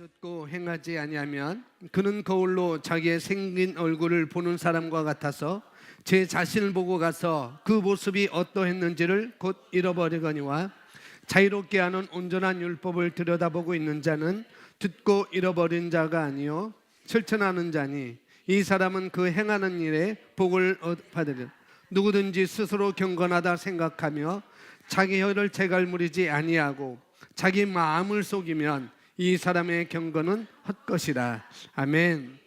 듣고 행하지 아니하면 그는 거울로 자기의 생긴 얼굴을 보는 사람과 같아서 제 자신을 보고 가서 그 모습이 어떠했는지를 곧 잃어버리거니와 자유롭게 하는 온전한 율법을 들여다보고 있는 자는 듣고 잃어버린 자가 아니요 실천하는 자니 이 사람은 그 행하는 일에 복을 받으리라. 누구든지 스스로 경건하다 생각하며 자기 혀를 재갈무리지 아니하고 자기 마음을 속이면 이 사람의 경건은 헛것이라. 아멘.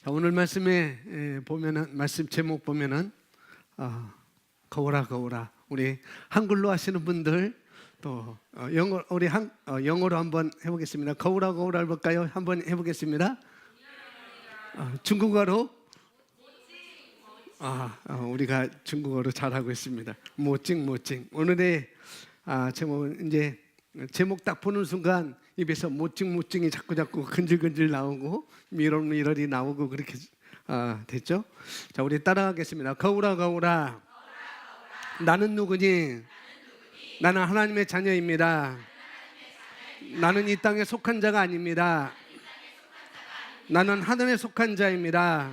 자, 오늘 말씀에 보면은 말씀 제목 보면은 거울아 거울아. 우리 한글로 하시는 분들 또 영어로 한번 해보겠습니다. 거울아 거울아 해볼까요? 한번 해보겠습니다. 중국어로 우리가 중국어로 잘하고 있습니다. 모찡 모찡. 오늘의 제목은 이제 제목 딱 보는 순간 입에서 모찡 모찡이 자꾸 근질근질 나오고 미러미러리 나오고 그렇게 됐죠? 자, 우리 따라하겠습니다. 거울아 거울아. 나는 누구니? 나는 하나님의 자녀입니다. 나는 이 땅에 속한 자가 아닙니다. 나는 하늘에 속한 자입니다.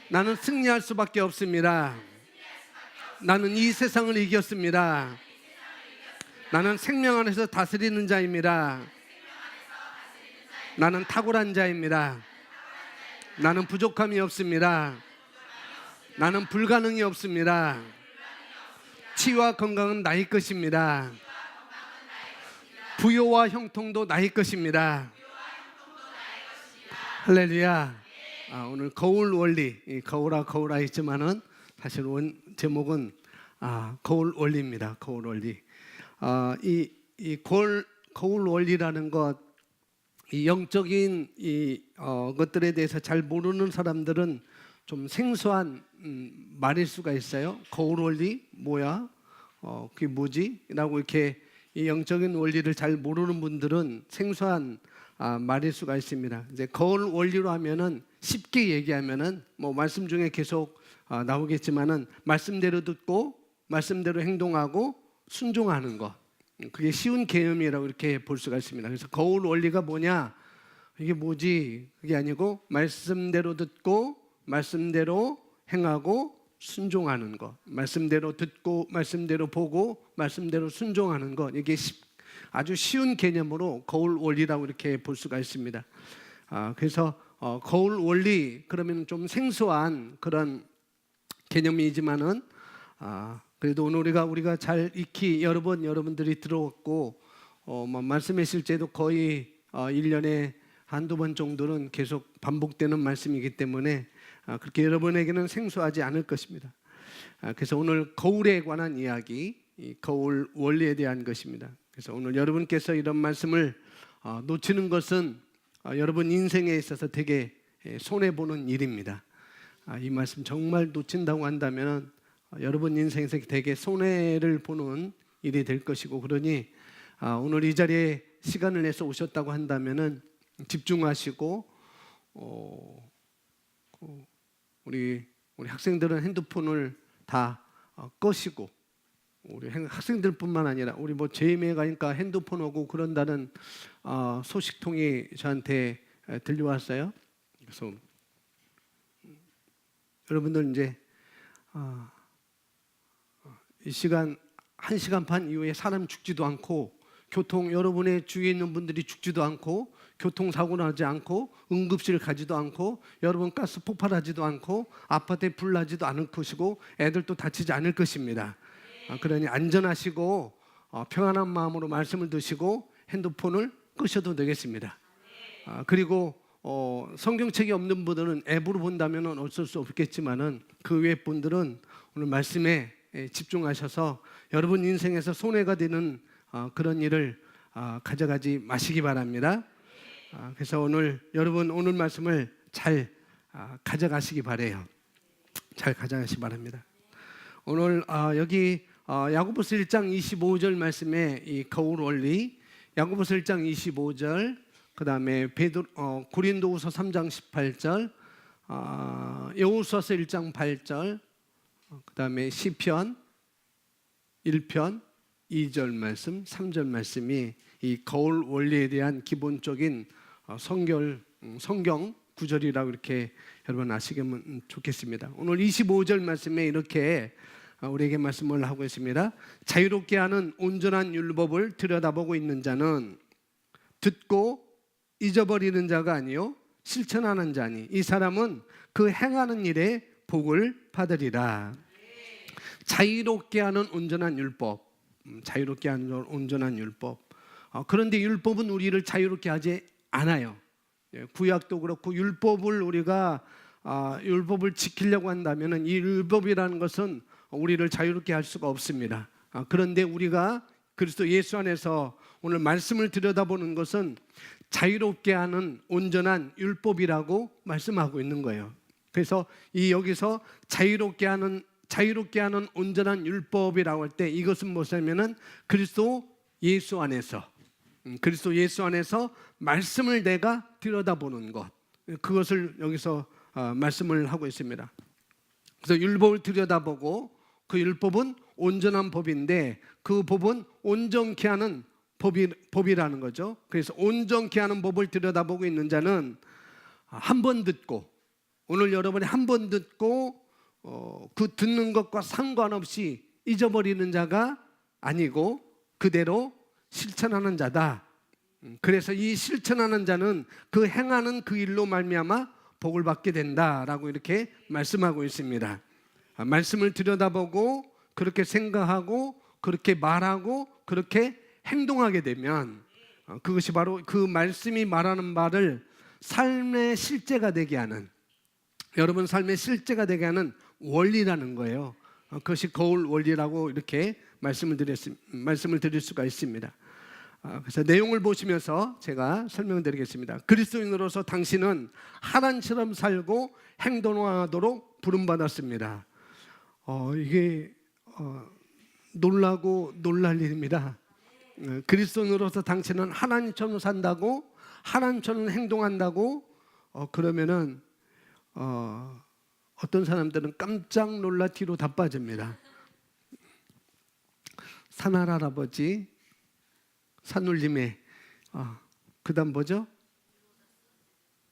나는 승리할 수밖에 없습니다. 나는 이 세상을 이겼습니다. 나는 생명 안에서 다스리는 자입니다. 나는 탁월한 자입니다. 나는 부족함이 없습니다. 나는 불가능이 없습니다. 치유와 건강은 나의 것입니다. 부요와 형통도 나의 것입니다. 할렐루야. 오늘 거울 원리, 거울아 거울아 있지만은 사실 제목은 거울 원리입니다. 거울 원리. 이 거울 원리라는 것, 이 영적인 것들에 대해서 잘 모르는 사람들은 좀 생소한 말일 수가 있어요. 거울 원리 뭐야? 그게 뭐지? 라고 이렇게 이 영적인 원리를 잘 모르는 분들은 생소한 말일 수가 있습니다. 이제 거울 원리로 하면은 쉽게 얘기하면은 뭐 말씀 중에 계속 나오겠지만은 말씀대로 듣고 말씀대로 행동하고 순종하는 것. 그게 쉬운 개념이라고 이렇게 볼 수가 있습니다. 그래서 거울 원리가 뭐냐? 이게 뭐지? 그게 아니고 말씀대로 듣고 말씀대로 행하고 순종하는 것. 말씀대로 듣고 말씀대로 보고 말씀대로 순종하는 것. 이게 아주 쉬운 개념으로 거울 원리라고 이렇게 볼 수가 있습니다. 그래서 거울 원리 그러면 좀 생소한 그런 개념이지만은 그래도 오늘 우리가 잘 익히 여러분들이 들어왔고 말씀의 실제도 거의 1년에 한두 번 정도는 계속 반복되는 말씀이기 때문에 그렇게 여러분에게는 생소하지 않을 것입니다. 그래서 오늘 거울에 관한 이야기, 이 거울 원리에 대한 것입니다. 그래서 오늘 여러분께서 이런 말씀을 놓치는 것은 여러분 인생에 있어서 되게 손해보는 일입니다. 이 말씀 정말 놓친다고 한다면 여러분 인생에서 되게 손해를 보는 일이 될 것이고, 그러니 오늘 이 자리에 시간을 내서 오셨다고 한다면은 집중하시고 우리 학생들은 핸드폰을 다 끄시고, 우리 학생들뿐만 아니라 우리 뭐 재임에 가니까 핸드폰 오고 그런다는 소식통이 저한테 들려왔어요. 그래서 여러분들 이제 이 시간 1시간 반 이후에 사람 죽지도 않고 여러분의 주위에 있는 분들이 죽지도 않고 교통사고 나지 않고 응급실 가지도 않고 여러분 가스 폭발하지도 않고 아파트에 불 나지도 않을 것이고 애들도 다치지 않을 것입니다. 그러니 안전하시고 평안한 마음으로 말씀을 드시고 핸드폰을 끄셔도 되겠습니다. 그리고 성경책이 없는 분들은 앱으로 본다면 어쩔 수 없겠지만은 그 외 분들은 오늘 말씀에 집중하셔서 여러분 인생에서 손해가 되는 그런 일을 가져가지 마시기 바랍니다. 그래서 여러분 오늘 말씀을 잘 가져가시기 바래요. 잘 가져가시기 바랍니다. 오늘 여기 야고보서 1장 25절 말씀에 이 거울 원리, 야고보서 1장 25절, 그 다음에 고린도후서 3장 18절, 여호수아서 1장 8절, 그 다음에 시편 1편 2절 말씀, 3절 말씀이 이 거울 원리에 대한 기본적인 성경 구절이라고 이렇게 여러분 아시면 좋겠습니다. 오늘 25절 말씀에 이렇게 우리에게 말씀을 하고 있습니다. 자유롭게 하는 온전한 율법을 들여다보고 있는 자는 듣고 잊어버리는 자가 아니요 실천하는 자니 이 사람은 그 행하는 일에 복을 받으리라. 자유롭게 하는 온전한 율법, 자유롭게 하는 온전한 율법. 그런데 율법은 우리를 자유롭게 하지 않아요. 구약도 그렇고 율법을 우리가 율법을 지키려고 한다면 이 율법이라는 것은 우리를 자유롭게 할 수가 없습니다. 그런데 우리가 그리스도 예수 안에서 오늘 말씀을 들여다보는 것은 자유롭게 하는 온전한 율법이라고 말씀하고 있는 거예요. 그래서 이 여기서 자유롭게 하는 온전한 율법이라고 할 때 이것은 무엇이냐면은 그리스도 예수 안에서 말씀을 내가 들여다보는 것, 그것을 여기서 말씀을 하고 있습니다. 그래서 율법을 들여다보고 그 율법은 온전한 법인데 그 법은 온전케 하는 법이라는 거죠. 그래서 온전케 하는 법을 들여다보고 있는 자는 한 번 듣고, 오늘 여러분이 한 번 듣고 그 듣는 것과 상관없이 잊어버리는 자가 아니고 그대로 실천하는 자다. 그래서 이 실천하는 자는 그 행하는 그 일로 말미암아 복을 받게 된다라고 이렇게 말씀하고 있습니다. 말씀을 들여다보고 그렇게 생각하고 그렇게 말하고 그렇게 행동하게 되면 그것이 바로 그 말씀이 말하는 바를 삶의 실제가 되게 하는, 여러분 삶의 실제가 되게 하는 원리라는 거예요. 그것이 거울 원리라고 이렇게 말씀을 드릴 수가 있습니다. 그래서 내용을 보시면서 제가 설명드리겠습니다. 그리스도인으로서 당신은 하나님처럼 살고 행동하도록 부름받았습니다. 이게 놀라고 놀랄 일입니다. 그리스도인으로서 당신은 하나님처럼 산다고, 하나님처럼 행동한다고 그러면은 어떤 사람들은 깜짝 놀라 뒤로 다 빠집니다. 산할 할아버지 산울림에 그다음 뭐죠?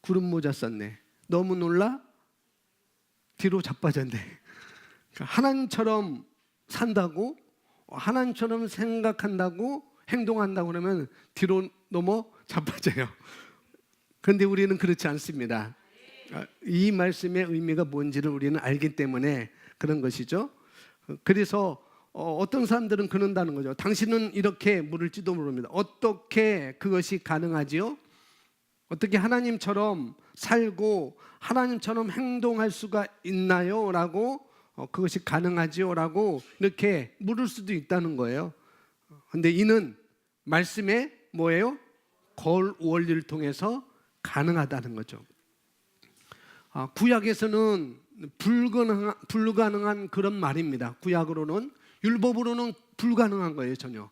구름 모자 썼네. 너무 놀라 뒤로 자빠졌네. 그러니까 하나님처럼 산다고, 하나님처럼 생각한다고, 행동한다고 그러면 뒤로 넘어 자빠져요. 그런데 우리는 그렇지 않습니다. 이 말씀의 의미가 뭔지를 우리는 알기 때문에 그런 것이죠. 그래서 어떤 사람들은 그런다는 거죠. 당신은 이렇게 물을지도 모릅니다. 어떻게 그것이 가능하지요? 어떻게 하나님처럼 살고 하나님처럼 행동할 수가 있나요? 라고 그것이 가능하지요? 라고 이렇게 물을 수도 있다는 거예요. 그런데 이는 말씀의 뭐예요? 거울 원리를 통해서 가능하다는 거죠. 구약에서는 불가능한 그런 말입니다. 구약으로는, 율법으로는 불가능한 거예요. 전혀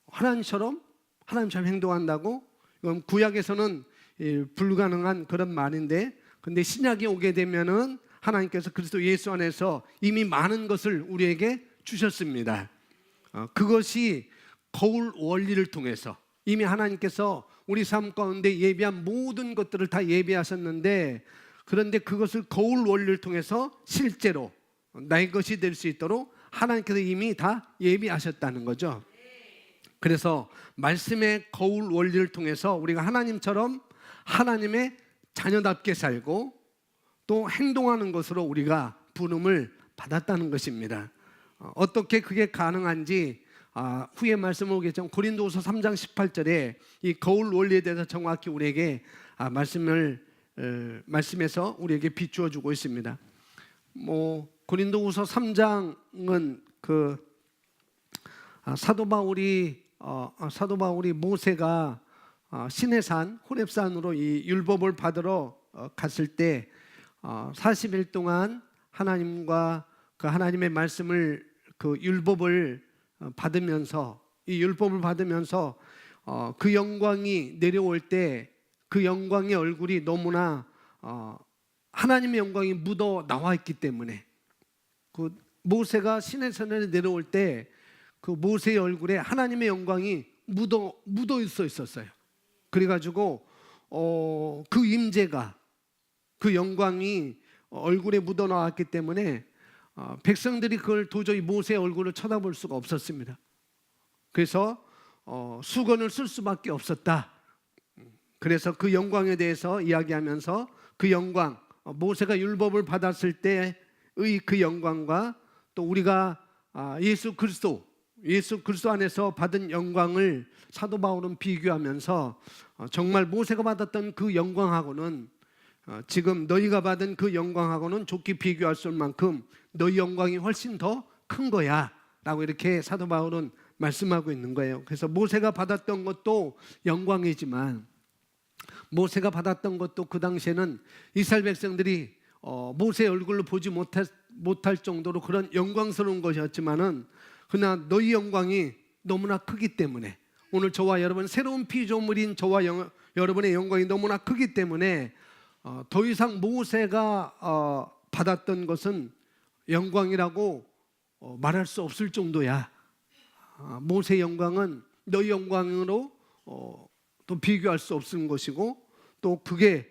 하나님처럼 행동한다고, 이건 구약에서는 불가능한 그런 말인데, 근데 신약이 오게 되면은 하나님께서 그리스도 예수 안에서 이미 많은 것을 우리에게 주셨습니다. 그것이 거울 원리를 통해서 이미 하나님께서 우리 삶 가운데 예비한 모든 것들을 다 예비하셨는데, 그런데 그것을 거울 원리를 통해서 실제로 나의 것이 될 수 있도록 하나님께서 이미 다 예비하셨다는 거죠. 그래서 말씀의 거울 원리를 통해서 우리가 하나님처럼 하나님의 자녀답게 살고 또 행동하는 것으로 우리가 부름을 받았다는 것입니다. 어떻게 그게 가능한지 후에 말씀을 오겠지만 고린도후서 3장 18절에 이 거울 원리에 대해서 정확히 우리에게 말씀에서 우리에게 비추어 주고 있습니다. 고린도후서 3장은 사도 바울이 모세가 시내산 호렙산으로 이 율법을 받으러 갔을 때 40일 동안 하나님과 그 하나님의 말씀을 그 율법을 받으면서 그 영광이 내려올 때 그 영광의 얼굴이 너무나 하나님의 영광이 묻어 나와 있기 때문에 그 모세가 시내산에 내려올 때 그 모세의 얼굴에 하나님의 영광이 묻어 있었어요. 그래가지고 그 임재가, 그 영광이 얼굴에 묻어 나왔기 때문에 백성들이 그걸 도저히 모세의 얼굴을 쳐다볼 수가 없었습니다. 그래서 수건을 쓸 수밖에 없었다. 그래서 그 영광에 대해서 이야기하면서 그 영광, 모세가 율법을 받았을 때의 그 영광과 또 우리가 예수 그리스도 안에서 받은 영광을 사도 바울은 비교하면서 정말 모세가 받았던 그 영광하고는 지금 너희가 받은 그 영광하고는 좋게 비교할 수 없을 만큼 너희 영광이 훨씬 더 큰 거야 라고 이렇게 사도 바울은 말씀하고 있는 거예요. 그래서 모세가 받았던 것도 영광이지만, 모세가 받았던 것도 그 당시에는 이스라엘 백성들이 모세의 얼굴로 보지 못할 정도로 그런 영광스러운 것이었지만은, 그러나 너희 영광이 너무나 크기 때문에, 오늘 저와 여러분 새로운 피조물인 저와 여러분의 영광이 너무나 크기 때문에 더 이상 모세가 받았던 것은 영광이라고 말할 수 없을 정도야. 모세의 영광은 너희 영광으로 또 비교할 수 없는 것이고, 또 그게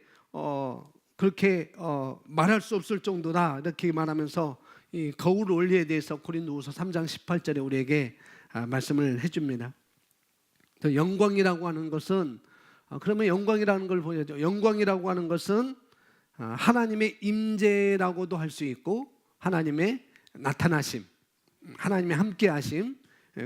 그렇게 말할 수 없을 정도다, 이렇게 말하면서 이 거울 원리에 대해서 고린도후서 3장 18절에 우리에게 말씀을 해줍니다. 영광이라고 하는 것은, 그러면 영광이라는 걸 보여줘. 영광이라고 하는 것은 하나님의 임재라고도 할 수 있고, 하나님의 나타나심, 하나님의 함께하심,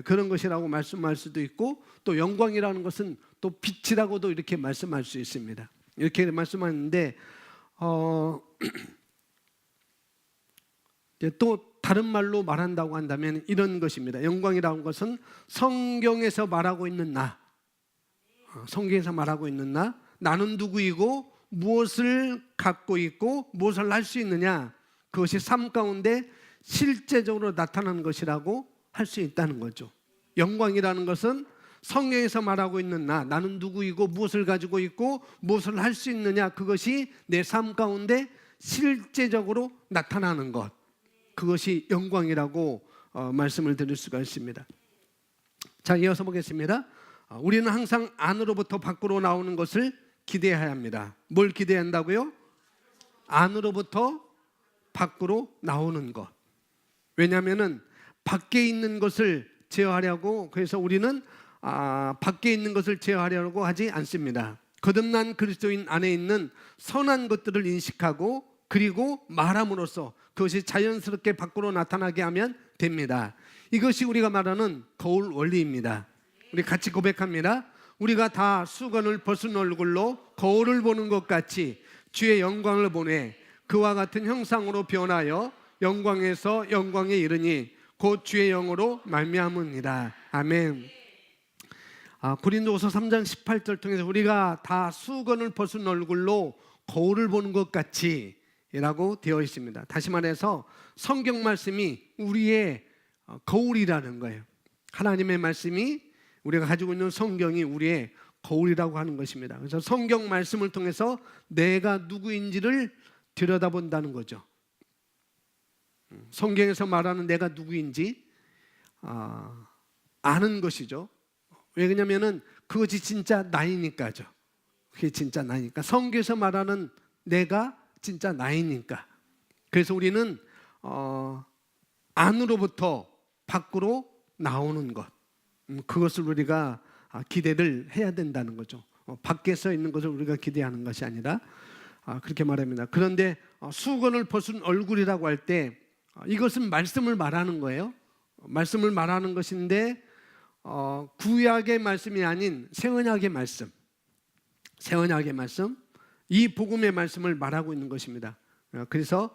그런 것이라고 말씀할 수도 있고, 또 영광이라는 것은 또 빛이라고도 이렇게 말씀할 수 있습니다. 이렇게 말씀하는데 또 다른 말로 말한다고 한다면 이런 것입니다. 영광이라는 것은 성경에서 말하고 있는 성경에서 말하고 있는 나는 누구이고 무엇을 갖고 있고 무엇을 할 수 있느냐, 그것이 삶 가운데 실제적으로 나타나는 것이라고 할 수 있다는 거죠. 영광이라는 것은 성경에서 말하고 있는 나는 누구이고 무엇을 가지고 있고 무엇을 할 수 있느냐, 그것이 내 삶 가운데 실제적으로 나타나는 것, 그것이 영광이라고 말씀을 드릴 수가 있습니다. 자, 이어서 보겠습니다. 우리는 항상 안으로부터 밖으로 나오는 것을 기대해야 합니다. 뭘 기대해야 한다고요? 안으로부터 밖으로 나오는 것. 왜냐하면 밖에 있는 것을 제어하려고, 그래서 우리는 밖에 있는 것을 제어하려고 하지 않습니다. 거듭난 그리스도인 안에 있는 선한 것들을 인식하고, 그리고 말함으로써 그것이 자연스럽게 밖으로 나타나게 하면 됩니다. 이것이 우리가 말하는 거울 원리입니다. 우리 같이 고백합니다. 우리가 다 수건을 벗은 얼굴로 거울을 보는 것 같이 주의 영광을 보내 그와 같은 형상으로 변하여 영광에서 영광에 이르니 곧 주의 영으로 말미암으니라. 아멘. 고린도후서 3장 18절 통해서 우리가 다 수건을 벗은 얼굴로 거울을 보는 것 같이 라고 되어 있습니다. 다시 말해서 성경 말씀이 우리의 거울이라는 거예요. 하나님의 말씀이, 우리가 가지고 있는 성경이 우리의 거울이라고 하는 것입니다. 그래서 성경 말씀을 통해서 내가 누구인지를 들여다본다는 거죠. 성경에서 말하는 내가 누구인지 아는 것이죠. 왜냐하면 그것이 진짜 나이니까죠. 그게 진짜 나이니까. 성경에서 말하는 내가 진짜 나이니까. 그래서 우리는 안으로부터 밖으로 나오는 것, 그것을 우리가 기대를 해야 된다는 거죠. 밖에서 있는 것을 우리가 기대하는 것이 아니라 그렇게 말합니다. 그런데 수건을 벗은 얼굴이라고 할 때 이것은 말씀을 말하는 거예요. 말씀을 말하는 것인데 구약의 말씀이 아닌 새언약의 말씀, 새언약의 말씀, 이 복음의 말씀을 말하고 있는 것입니다. 그래서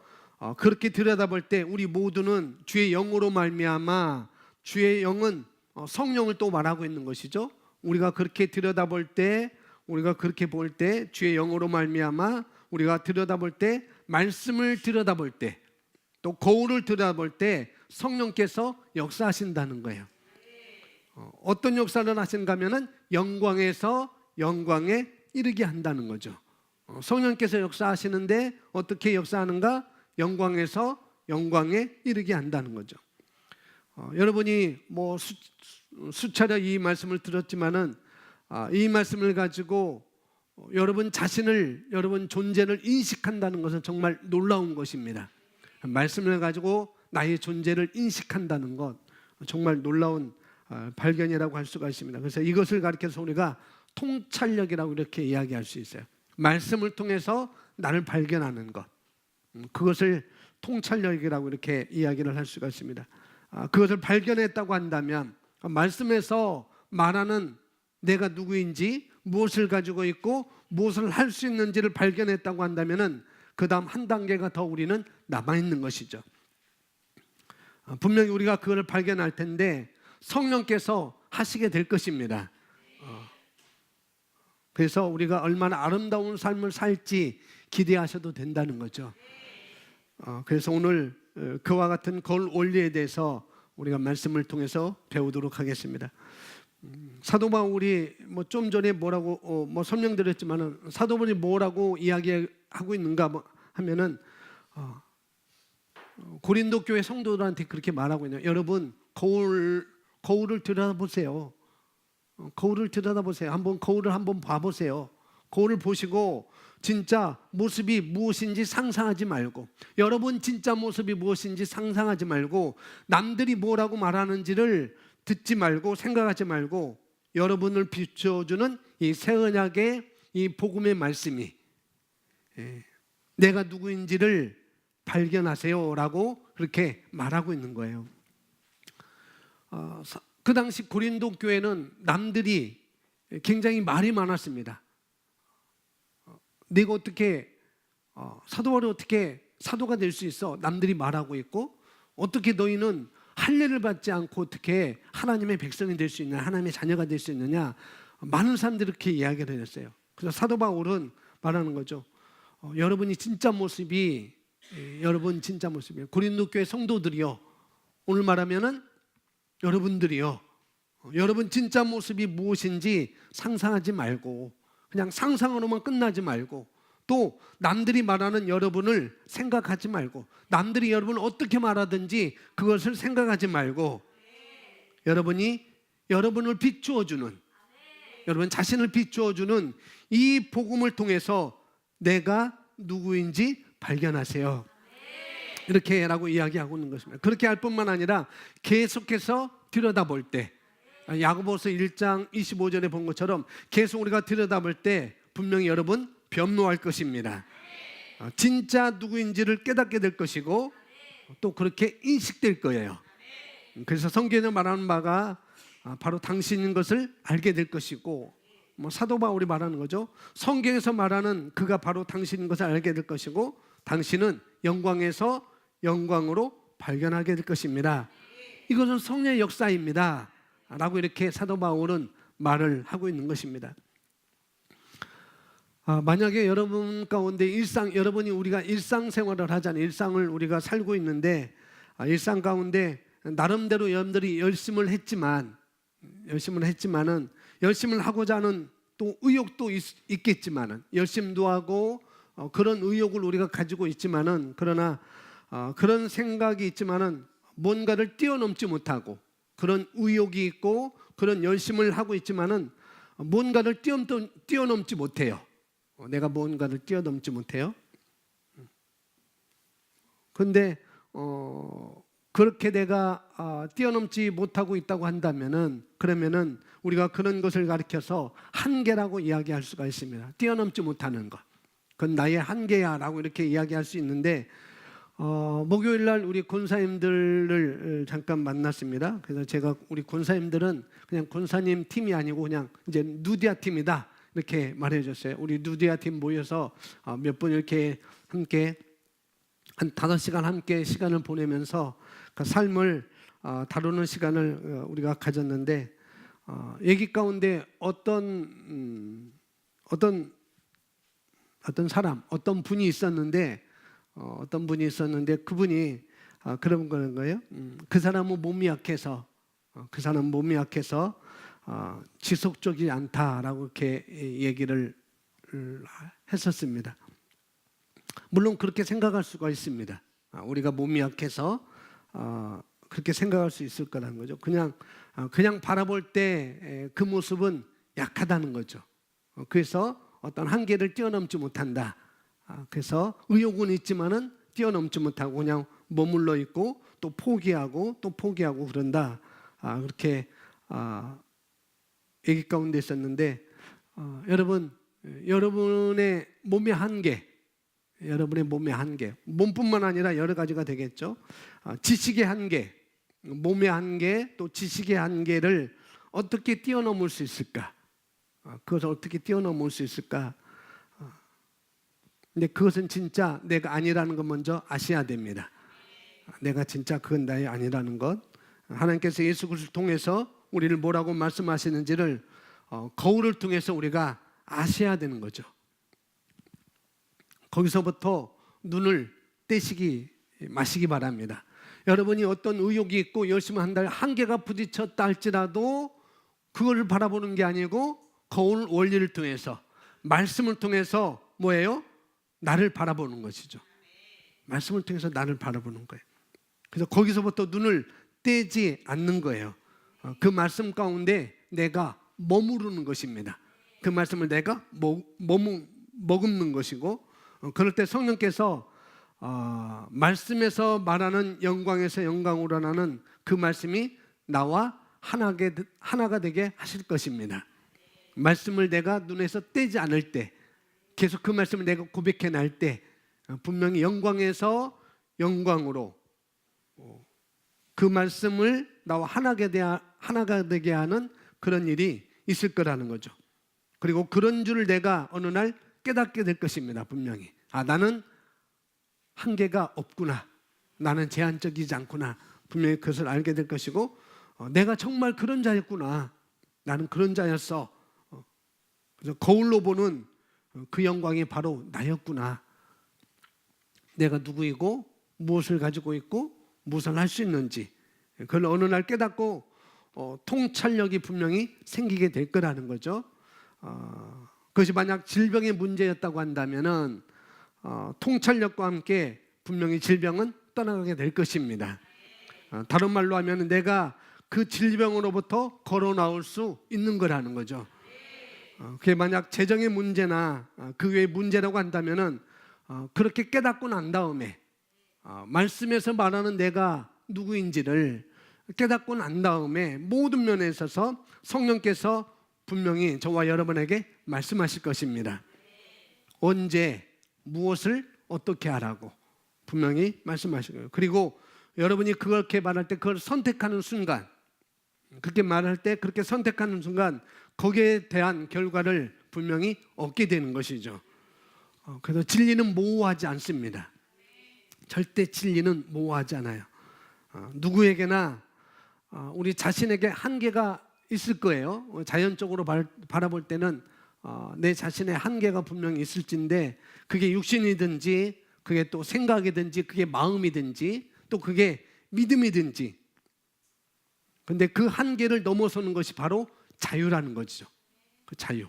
그렇게 들여다볼 때 우리 모두는 주의 영으로 말미암아, 주의 영은 성령을 또 말하고 있는 것이죠. 우리가 그렇게 들여다볼 때, 우리가 그렇게 볼 때 주의 영으로 말미암아, 우리가 들여다볼 때, 말씀을 들여다볼 때, 또 거울을 들여다볼 때 성령께서 역사하신다는 거예요. 어떤 역사를 하시는가 하면은 영광에서 영광에 이르게 한다는 거죠. 성령께서 역사하시는데 어떻게 역사하는가? 영광에서 영광에 이르게 한다는 거죠. 여러분이 수차례 이 말씀을 들었지만은 이 말씀을 가지고 여러분 자신을, 여러분 존재를 인식한다는 것은 정말 놀라운 것입니다. 말씀을 가지고 나의 존재를 인식한다는 것 정말 놀라운 발견이라고 할 수가 있습니다. 그래서 이것을 가리켜서 우리가 통찰력이라고 이렇게 이야기할 수 있어요. 말씀을 통해서 나를 발견하는 것, 그것을 통찰력이라고 이렇게 이야기를 할 수가 있습니다. 그것을 발견했다고 한다면 말씀에서 말하는 내가 누구인지, 무엇을 가지고 있고 무엇을 할 수 있는지를 발견했다고 한다면은 그 다음 한 단계가 더 우리는 남아있는 것이죠. 분명히 우리가 그걸 발견할 텐데 성령께서 하시게 될 것입니다. 그래서 우리가 얼마나 아름다운 삶을 살지 기대하셔도 된다는 거죠. 그래서 오늘 그와 같은 거울 원리에 대해서 우리가 말씀을 통해서 배우도록 하겠습니다. 사도 바울이 좀 전에 뭐라고 설명드렸지만은 사도 바울이 뭐라고 이야기하고 있는가 하면은 고린도 교회 성도들한테 그렇게 말하고 있네요. 여러분 거울을 들여다보세요. 거울을 들여다보세요. 거울을 한번 봐보세요. 거울을 보시고 진짜 모습이 무엇인지 상상하지 말고, 여러분 진짜 모습이 무엇인지 상상하지 말고, 남들이 뭐라고 말하는지를 듣지 말고 생각하지 말고, 여러분을 비춰주는 이 새 언약의 이 복음의 말씀이 내가 누구인지를 발견하세요라고 그렇게 말하고 있는 거예요. 그 당시 고린도 교회는 남들이 굉장히 말이 많았습니다. 네가 어떻게 사도 바울이 어떻게 사도가 될 수 있어? 남들이 말하고 있고, 어떻게 너희는 할례를 받지 않고 어떻게 하나님의 백성이 될 수 있냐, 하나님의 자녀가 될 수 있느냐, 많은 사람들이 그렇게 이야기를 했어요. 그래서 사도 바울은 말하는 거죠. 여러분이 진짜 모습이, 여러분 진짜 모습이에요. 고린도 교회 성도들이요, 오늘 말하면은 여러분들이요, 여러분 진짜 모습이 무엇인지 상상하지 말고, 그냥 상상으로만 끝나지 말고, 또 남들이 말하는 여러분을 생각하지 말고, 남들이 여러분을 어떻게 말하든지 그것을 생각하지 말고, 여러분이 여러분을 비추어주는, 여러분 자신을 비추어주는 이 복음을 통해서 내가 누구인지 발견하세요. 이렇게라고 이야기하고 있는 것입니다. 그렇게 할 뿐만 아니라 계속해서 들여다볼 때, 야고보서 1장 25절에 본 것처럼 계속 우리가 들여다볼 때 분명히 여러분 변모할 것입니다. 진짜 누구인지를 깨닫게 될 것이고 또 그렇게 인식될 거예요. 그래서 성경에 말하는 바가 바로 당신인 것을 알게 될 것이고, 사도 바울이 말하는 거죠. 성경에서 말하는 그가 바로 당신인 것을 알게 될 것이고, 당신은 영광에서 영광으로 발견하게 될 것입니다. 이것은 성령의 역사입니다 라고 이렇게 사도 바울은 말을 하고 있는 것입니다. 만약에 여러분 가운데 여러분이 우리가 일상생활을 하잖아요. 일상을 우리가 살고 있는데 일상 가운데 나름대로 여러분들이 열심을 했지만은 열심을 하고자 하는 또 의욕도 있겠지만은, 열심도 하고 그런 의욕을 우리가 가지고 있지만은, 그러나 그런 생각이 있지만은 뭔가를 뛰어넘지 못하고, 그런 의욕이 있고 그런 열심을 하고 있지만은 뭔가를 뛰어넘지 못해요. 내가 뭔가를 뛰어넘지 못해요. 그런데 그렇게 내가 뛰어넘지 못하고 있다고 한다면은, 그러면은 우리가 그런 것을 가리켜서 한계라고 이야기할 수가 있습니다. 뛰어넘지 못하는 것, 그건 나의 한계야라고 이렇게 이야기할 수 있는데, 목요일 날 우리 권사님들을 잠깐 만났습니다. 그래서 제가 우리 권사님들은 그냥 권사님 팀이 아니고 그냥 이제 누디아 팀이다 이렇게 말해줬어요. 우리 누디아 팀 모여서 몇 분 이렇게 함께 한 5시간 함께 시간을 보내면서 그 삶을 다루는 시간을 우리가 가졌는데, 얘기 가운데 어떤 사람, 어떤 분이 있었는데 그분이 그런 거예요. 그 사람은 몸이 약해서 지속적이지 않다라고 이렇게 얘기를 했었습니다. 물론 그렇게 생각할 수가 있습니다. 우리가 몸이 약해서 그렇게 생각할 수 있을 거라는 거죠. 그냥 그냥 바라볼 때 그 모습은 약하다는 거죠. 그래서 어떤 한계를 뛰어넘지 못한다. 그래서 의욕은 있지만은 뛰어넘지 못하고 그냥 머물러 있고 또 포기하고 또 포기하고 그런다. 그렇게 얘기 가운데 있었는데 여러분, 여러분의 몸의 한계, 여러분의 몸의 한계, 몸뿐만 아니라 여러 가지가 되겠죠. 지식의 한계, 몸의 한계, 또 지식의 한계를 어떻게 뛰어넘을 수 있을까? 그것을 어떻게 뛰어넘을 수 있을까? 근데 그것은 진짜 내가 아니라는 것 먼저 아셔야 됩니다. 내가 진짜 그건 나의 아니라는 것. 하나님께서 예수 그리스도를 통해서 우리를 뭐라고 말씀하시는지를 거울을 통해서 우리가 아셔야 되는 거죠. 거기서부터 눈을 떼시기 마시기 바랍니다. 여러분이 어떤 의욕이 있고 열심히 한다, 한계가 부딪혔다 할지라도 그걸 바라보는 게 아니고 거울 원리를 통해서, 말씀을 통해서 뭐예요? 나를 바라보는 것이죠. 말씀을 통해서 나를 바라보는 거예요. 그래서 거기서부터 눈을 떼지 않는 거예요. 그 말씀 가운데 내가 머무르는 것입니다. 그 말씀을 내가 머금는 것이고, 그럴 때 성령께서 말씀에서 말하는 영광에서 영광으로 나는 그 말씀이 나와 하나가 되게 하실 것입니다. 말씀을 내가 눈에서 떼지 않을 때, 계속 그 말씀을 내가 고백해 날 때 분명히 영광에서 영광으로 그 말씀을 나와 하나가 되게 하는 그런 일이 있을 거라는 거죠. 그리고 그런 줄을 내가 어느 날 깨닫게 될 것입니다. 분명히 나는 한계가 없구나, 나는 제한적이지 않구나, 분명히 그것을 알게 될 것이고, 내가 정말 그런 자였구나, 나는 그런 자였어. 그래서 거울로 보는 그 영광이 바로 나였구나. 내가 누구이고 무엇을 가지고 있고 무엇을 할 수 있는지 그걸 어느 날 깨닫고 통찰력이 분명히 생기게 될 거라는 거죠. 그것이 만약 질병의 문제였다고 한다면은 통찰력과 함께 분명히 질병은 떠나가게 될 것입니다. 다른 말로 하면 내가 그 질병으로부터 걸어 나올 수 있는 거라는 거죠. 그게 만약 재정의 문제나 그 외의 문제라고 한다면은 그렇게 깨닫고 난 다음에 말씀에서 말하는 내가 누구인지를 깨닫고 난 다음에 모든 면에 있어서 성령께서 분명히 저와 여러분에게 말씀하실 것입니다. 언제 무엇을 어떻게 하라고 분명히 말씀하실 거예요. 그리고 여러분이 그렇게 말할 때 그걸 선택하는 순간, 그렇게 말할 때 그렇게 선택하는 순간 거기에 대한 결과를 분명히 얻게 되는 것이죠. 그래서 진리는 모호하지 않습니다. 절대 진리는 모호하지 않아요. 누구에게나 우리 자신에게 한계가 있을 거예요. 자연적으로 바라볼 때는 내 자신의 한계가 분명히 있을진데, 그게 육신이든지 그게 또 생각이든지 그게 마음이든지 또 그게 믿음이든지, 근데 그 한계를 넘어서는 것이 바로 자유라는 거죠. 그 자유.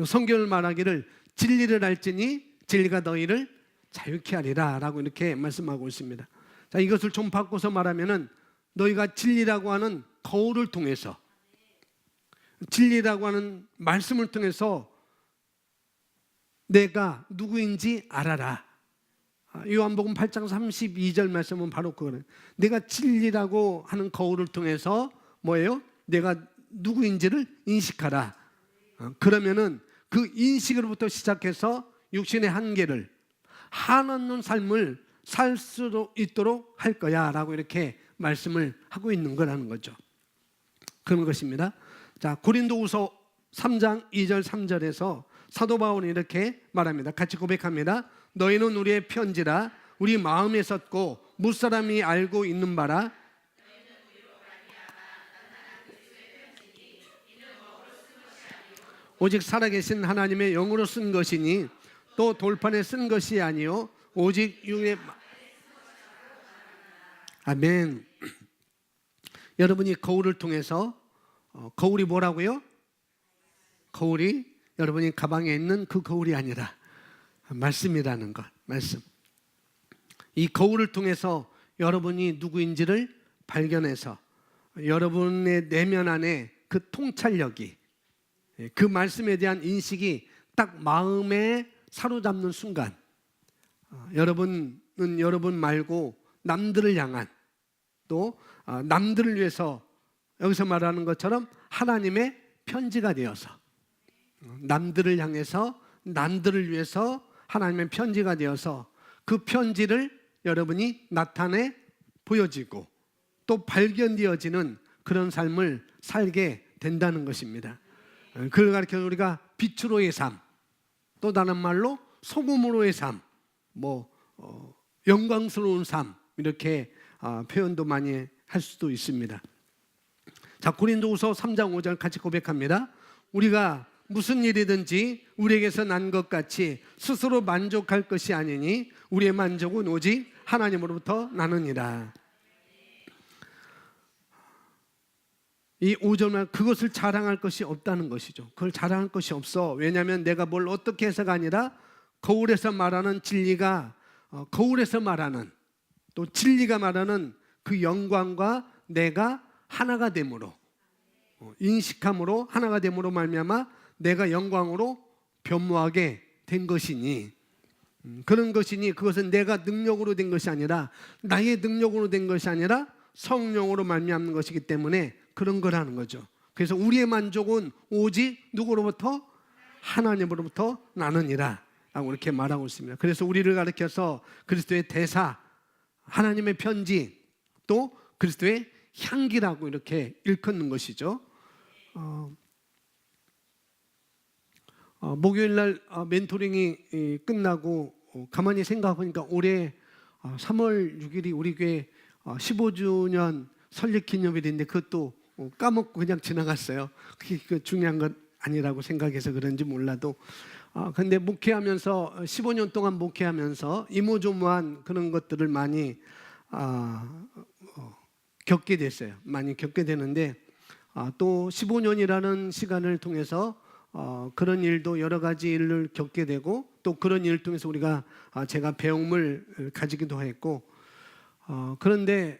성경을 말하기를 진리를 알지니 진리가 너희를 자유케 하리라 라고 이렇게 말씀하고 있습니다. 자, 이것을 좀 바꿔서 말하면은 너희가 진리라고 하는 거울을 통해서, 진리라고 하는 말씀을 통해서 내가 누구인지 알아라. 요한복음 8장 32절 말씀은 바로 그거는, 내가 진리라고 하는 거울을 통해서 뭐예요? 내가 누구인지를 인식하라. 그러면은 그 인식으로부터 시작해서 육신의 한계를 한없는 삶을 살 수 있도록 할 거야 라고 이렇게 말씀을 하고 있는 거라는 거죠. 그런 것입니다. 자, 고린도후서 3장 2절 3절에서 사도 바울은 이렇게 말합니다. 같이 고백합니다. 너희는 우리의 편지라, 우리 마음에 썼고 무사람이 알고 있는 바라. 오직 살아계신 하나님의 영으로 쓴 것이니 또 돌판에 쓴 것이 아니요 오직 육의. 아멘. 여러분이 거울을 통해서, 거울이 뭐라고요? 거울이 여러분이 가방에 있는 그 거울이 아니라 말씀이라는 것. 말씀. 이 거울을 통해서 여러분이 누구인지를 발견해서 여러분의 내면 안에 그 통찰력이, 그 말씀에 대한 인식이 딱 마음에 사로잡는 순간, 여러분은 여러분 말고 남들을 향한, 또 남들을 위해서, 여기서 말하는 것처럼 하나님의 편지가 되어서, 남들을 향해서 남들을 위해서 하나님의 편지가 되어서 그 편지를 여러분이 나타내 보여지고 또 발견되어지는 그런 삶을 살게 된다는 것입니다. 그걸 가르쳐 우리가 빛으로의 삶, 또 다른 말로 소금으로의 삶, 영광스러운 삶, 이렇게 표현도 많이 할 수도 있습니다. 자, 고린도후서 3장 5절 같이 고백합니다. 우리가 무슨 일이든지 우리에게서 난 것 같이 스스로 만족할 것이 아니니 우리의 만족은 오직 하나님으로부터 나느니라. 이 5절만 그것을 자랑할 것이 없다는 것이죠. 그걸 자랑할 것이 없어. 왜냐하면 내가 뭘 어떻게 해서가 아니라 거울에서 말하는 진리가, 거울에서 말하는, 또 진리가 말하는 그 영광과 내가 하나가 됨으로, 인식함으로 하나가 됨으로 말미암아 내가 영광으로 변모하게 된 것이니, 그런 것이니 그것은 내가 능력으로 된 것이 아니라, 나의 능력으로 된 것이 아니라 성령으로 말미암는 것이기 때문에 그런 거라는 거죠. 그래서 우리의 만족은 오직 누구로부터? 하나님으로부터 나느니라 라고 이렇게 말하고 있습니다. 그래서 우리를 가르쳐서 그리스도의 대사, 하나님의 편지, 또 그리스도의 향기라고 이렇게 일컫는 것이죠. 목요일 날 멘토링이 끝나고 가만히 생각해보니까 올해 3월 6일이 우리 교회 15주년 설립 기념일인데 그것도 까먹고 그냥 지나갔어요. 그게 중요한 건 아니라고 생각해서 그런지 몰라도, 근데 목회하면서 15년 동안 목회하면서 이모저모한 그런 것들을 많이 겪게 됐어요. 많이 겪게 되는데, 또 15년이라는 시간을 통해서 그런 일도 여러 가지 일을 겪게 되고, 또 그런 일을 통해서 우리가 제가 배움을 가지기도 했고, 그런데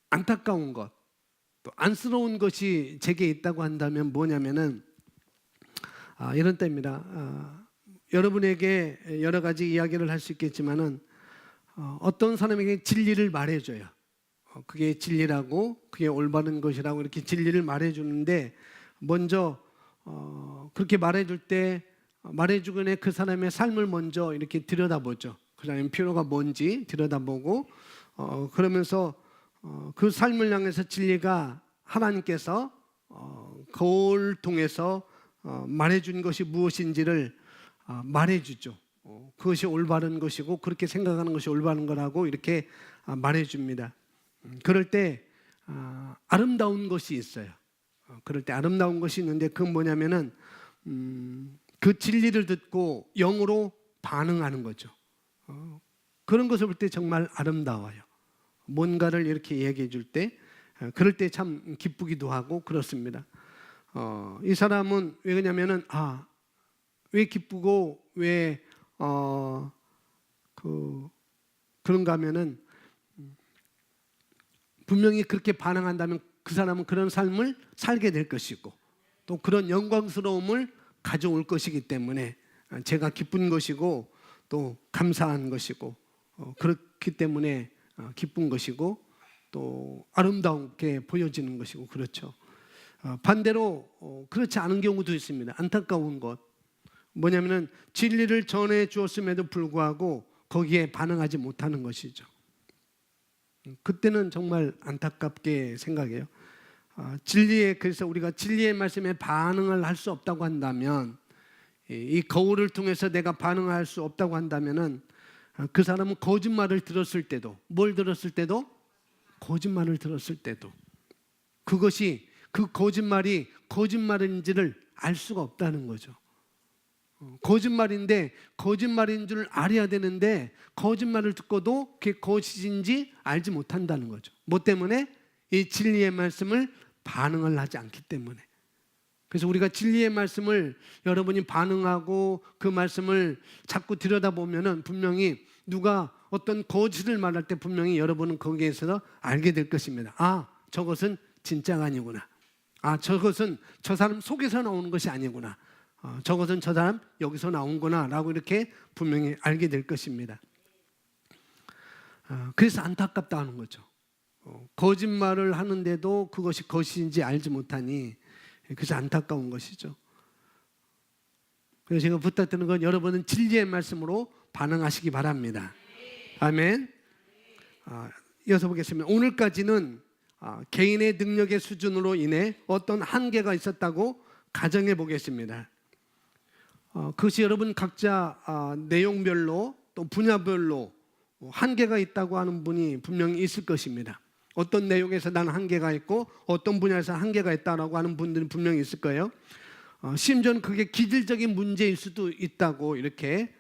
안타까운 것, 또 안쓰러운 것이 제게 있다고 한다면 뭐냐면은 이런 때입니다. 여러분에게 여러 가지 이야기를 할 수 있겠지만은 어떤 사람에게 진리를 말해줘요. 그게 진리라고, 그게 올바른 것이라고 이렇게 진리를 말해주는데, 먼저 그렇게 말해줄 때 말해주기 전에 그 사람의 삶을 먼저 이렇게 들여다보죠. 그 사람의 필요가 뭔지 들여다보고, 그러면서 그 삶을 향해서 진리가 하나님께서 거울 통해서 말해준 것이 무엇인지를 말해주죠. 그것이 올바른 것이고 그렇게 생각하는 것이 올바른 거라고 이렇게 말해줍니다. 그럴 때 아름다운 것이 있어요. 그럴 때 아름다운 것이 있는데, 그건 뭐냐면은 그 진리를 듣고 영으로 반응하는 거죠. 그런 것을 볼 때 정말 아름다워요. 뭔가를 이렇게 얘기해 줄 때, 그럴 때 참 기쁘기도 하고 그렇습니다. 이 사람은 왜 그러냐면은 왜 기쁘고 왜 그런가 하면은, 분명히 그렇게 반응한다면 그 사람은 그런 삶을 살게 될 것이고 또 그런 영광스러움을 가져올 것이기 때문에 제가 기쁜 것이고 또 감사한 것이고, 그렇기 때문에 기쁜 것이고 또 아름답게 보여지는 것이고, 그렇죠. 반대로 그렇지 않은 경우도 있습니다. 안타까운 것 뭐냐면은 진리를 전해 주었음에도 불구하고 거기에 반응하지 못하는 것이죠. 그때는 정말 안타깝게 생각해요. 그래서 우리가 진리의 말씀에 반응을 할 수 없다고 한다면, 이 거울을 통해서 내가 반응할 수 없다고 한다면은 그 사람은 거짓말을 들었을 때도, 뭘 들었을 때도? 거짓말을 들었을 때도 그것이, 그 거짓말이 거짓말인지를 알 수가 없다는 거죠. 거짓말인데 거짓말인 줄 알아야 되는데 거짓말을 듣고도 그게 거짓인지 알지 못한다는 거죠. 뭐 때문에? 이 진리의 말씀을 반응을 하지 않기 때문에. 그래서 우리가 진리의 말씀을 여러분이 반응하고 그 말씀을 자꾸 들여다보면은 분명히 누가 어떤 거짓을 말할 때 분명히 여러분은 거기에서 알게 될 것입니다. 저것은 진짜가 아니구나. 저것은 저 사람 속에서 나오는 것이 아니구나. 저것은 저 사람 여기서 나온구나 라고 이렇게 분명히 알게 될 것입니다. 그래서 안타깝다 하는 거죠. 거짓말을 하는데도 그것이 거짓인지 알지 못하니 그래서 안타까운 것이죠. 그래서 제가 부탁드리는 건 여러분은 진리의 말씀으로 반응하시기 바랍니다. 아멘. 이어서 보겠습니다. 오늘까지는 개인의 능력의 수준으로 인해 어떤 한계가 있었다고 가정해 보겠습니다. 그것이 여러분 각자 내용별로 또 분야별로 한계가 있다고 하는 분이 분명히 있을 것입니다. 어떤 내용에서 나는 한계가 있고 어떤 분야에서 한계가 있다라고 하는 분들이 분명히 있을 거예요. 심지어는 그게 기질적인 문제일 수도 있다고 이렇게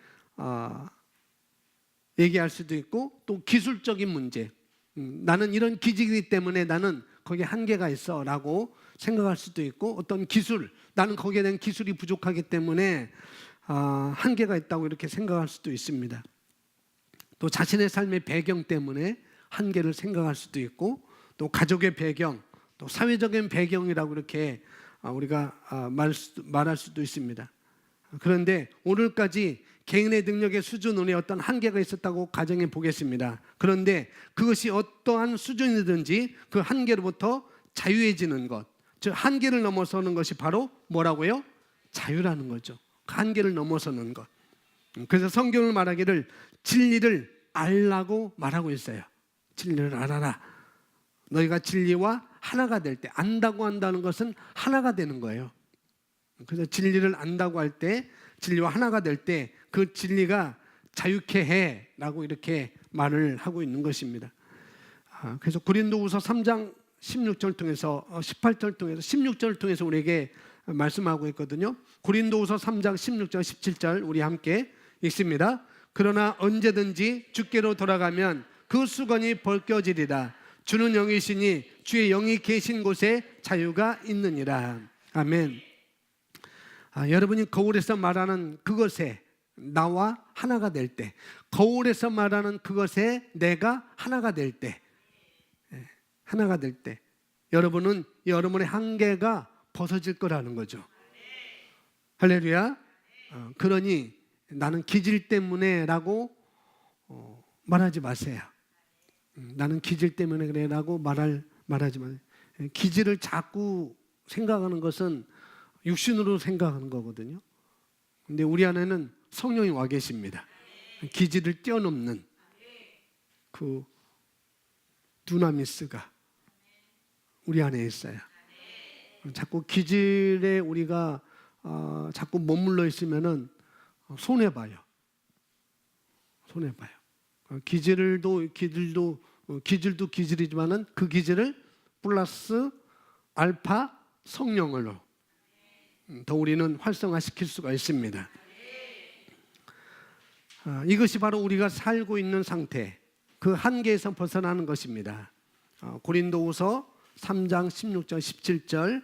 얘기할 수도 있고, 또 기술적인 문제, 나는 이런 기질이기 때문에 나는 거기에 한계가 있어 라고 생각할 수도 있고, 어떤 기술, 나는 거기에 대한 기술이 부족하기 때문에 한계가 있다고 이렇게 생각할 수도 있습니다. 또 자신의 삶의 배경 때문에 한계를 생각할 수도 있고, 또 가족의 배경, 또 사회적인 배경이라고 이렇게 우리가 말할 수도 있습니다. 그런데 오늘까지 개인의 능력의 수준에 어떤 한계가 있었다고 가정해 보겠습니다. 그런데 그것이 어떠한 수준이든지 그 한계로부터 자유해지는 것, 즉 한계를 넘어서는 것이 바로 뭐라고요? 자유라는 거죠. 그 한계를 넘어서는 것. 그래서 성경을 말하기를 진리를 알라고 말하고 있어요. 진리를 알아라. 너희가 진리와 하나가 될 때, 안다고 한다는 것은 하나가 되는 거예요. 그래서 진리를 안다고 할 때, 진리와 하나가 될 때 그 진리가 자유케 해 라고 이렇게 말을 하고 있는 것입니다. 그래서 고린도후서 3장 16절 통해서 18절 통해서 16절을 통해서 우리에게 말씀하고 있거든요. 고린도후서 3장 16절 17절 우리 함께 읽습니다. 그러나 언제든지 주께로 돌아가면 그 수건이 벗겨지리라. 주는 영이시니 주의 영이 계신 곳에 자유가 있느니라. 아멘. 여러분이 거울에서 말하는 그것에 나와 하나가 될 때, 거울에서 말하는 그것에 내가 하나가 될 때, 하나가 될 때 여러분은 여러분의 한계가 벗어질 거라는 거죠. 할렐루야. 그러니 나는 기질 때문에 라고 말하지 마세요. 나는 기질 때문에 그래 라고 말하지 마세요. 기질을 자꾸 생각하는 것은 육신으로 생각하는 거거든요. 근데 우리 안에는 성령이 와 계십니다. 기질을 뛰어넘는 그 두나미스가 우리 안에 있어요. 자꾸 기질에 우리가 자꾸 머물러 있으면은 손해봐요. 손해봐요. 기질도 기질이지만은 그 기질을 플러스 알파 성령으로 더 우리는 활성화시킬 수가 있습니다. 이것이 바로 우리가 살고 있는 상태, 그 한계에서 벗어나는 것입니다. 고린도후서 3장 16절 17절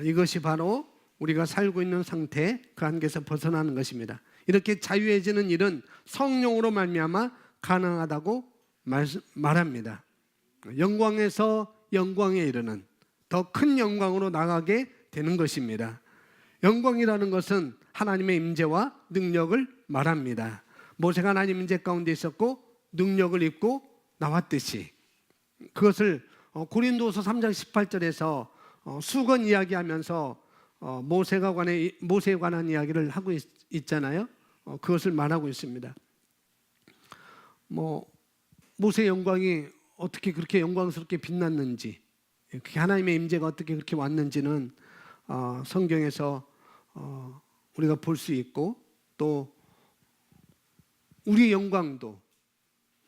이것이 바로 우리가 살고 있는 상태, 그 한계에서 벗어나는 것입니다. 이렇게 자유해지는 일은 성령으로 말미암아 가능하다고 말합니다. 영광에서 영광에 이르는 더 큰 영광으로 나가게 되는 것입니다. 영광이라는 것은 하나님의 임재와 능력을 말합니다. 모세가 하나님 임재 가운데 있었고 능력을 입고 나왔듯이, 그것을 고린도후서 3장 18절에서 수건 이야기하면서 모세에 관한 이야기를 하고 있잖아요. 그것을 말하고 있습니다. 모세의 영광이 어떻게 그렇게 영광스럽게 빛났는지, 하나님의 임재가 어떻게 그렇게 왔는지는 성경에서 우리가 볼 수 있고, 또 우리의 영광도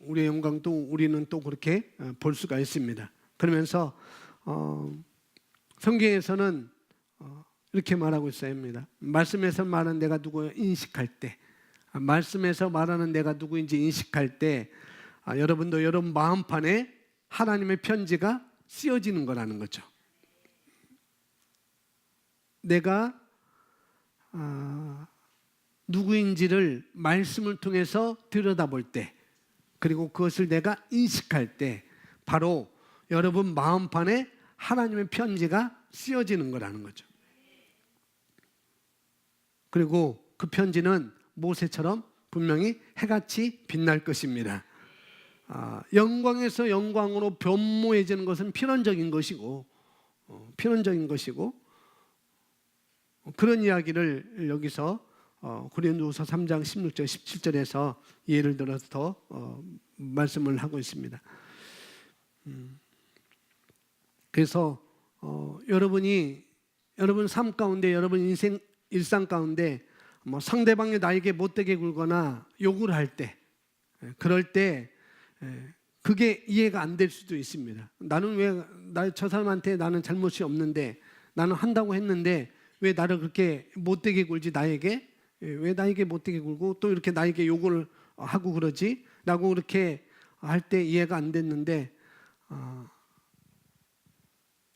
우리는 또 그렇게 볼 수가 있습니다. 그러면서 성경에서는 이렇게 말하고 있습니다. 말씀에서 말하는 내가 누구 인식할 때, 말씀에서 말하는 내가 누구인지 인식할 때 여러분도 여러분 마음판에 하나님의 편지가 쓰여지는 거라는 거죠. 내가 누구인지를 말씀을 통해서 들여다볼 때, 그리고 그것을 내가 인식할 때 바로 여러분 마음판에 하나님의 편지가 쓰여지는 거라는 거죠. 그리고 그 편지는 모세처럼 분명히 해같이 빛날 것입니다. 영광에서 영광으로 변모해지는 것은 필연적인 것이고, 그런 이야기를 여기서 고린도후서 3장 16절 17절에서 예를 들어서 말씀을 하고 있습니다. 그래서 여러분 삶 가운데, 여러분 일상 가운데 상대방이 나에게 못되게 굴거나 욕을 할 때, 그럴 때 그게 이해가 안 될 수도 있습니다. 나는 왜 저 사람한테 나는 잘못이 없는데, 나는 한다고 했는데 왜 나를 그렇게 못되게 굴지, 나에게 왜 나에게 못되게 굴고 또 이렇게 나에게 욕을 하고 그러지? 라고 그렇게 할 때 이해가 안 됐는데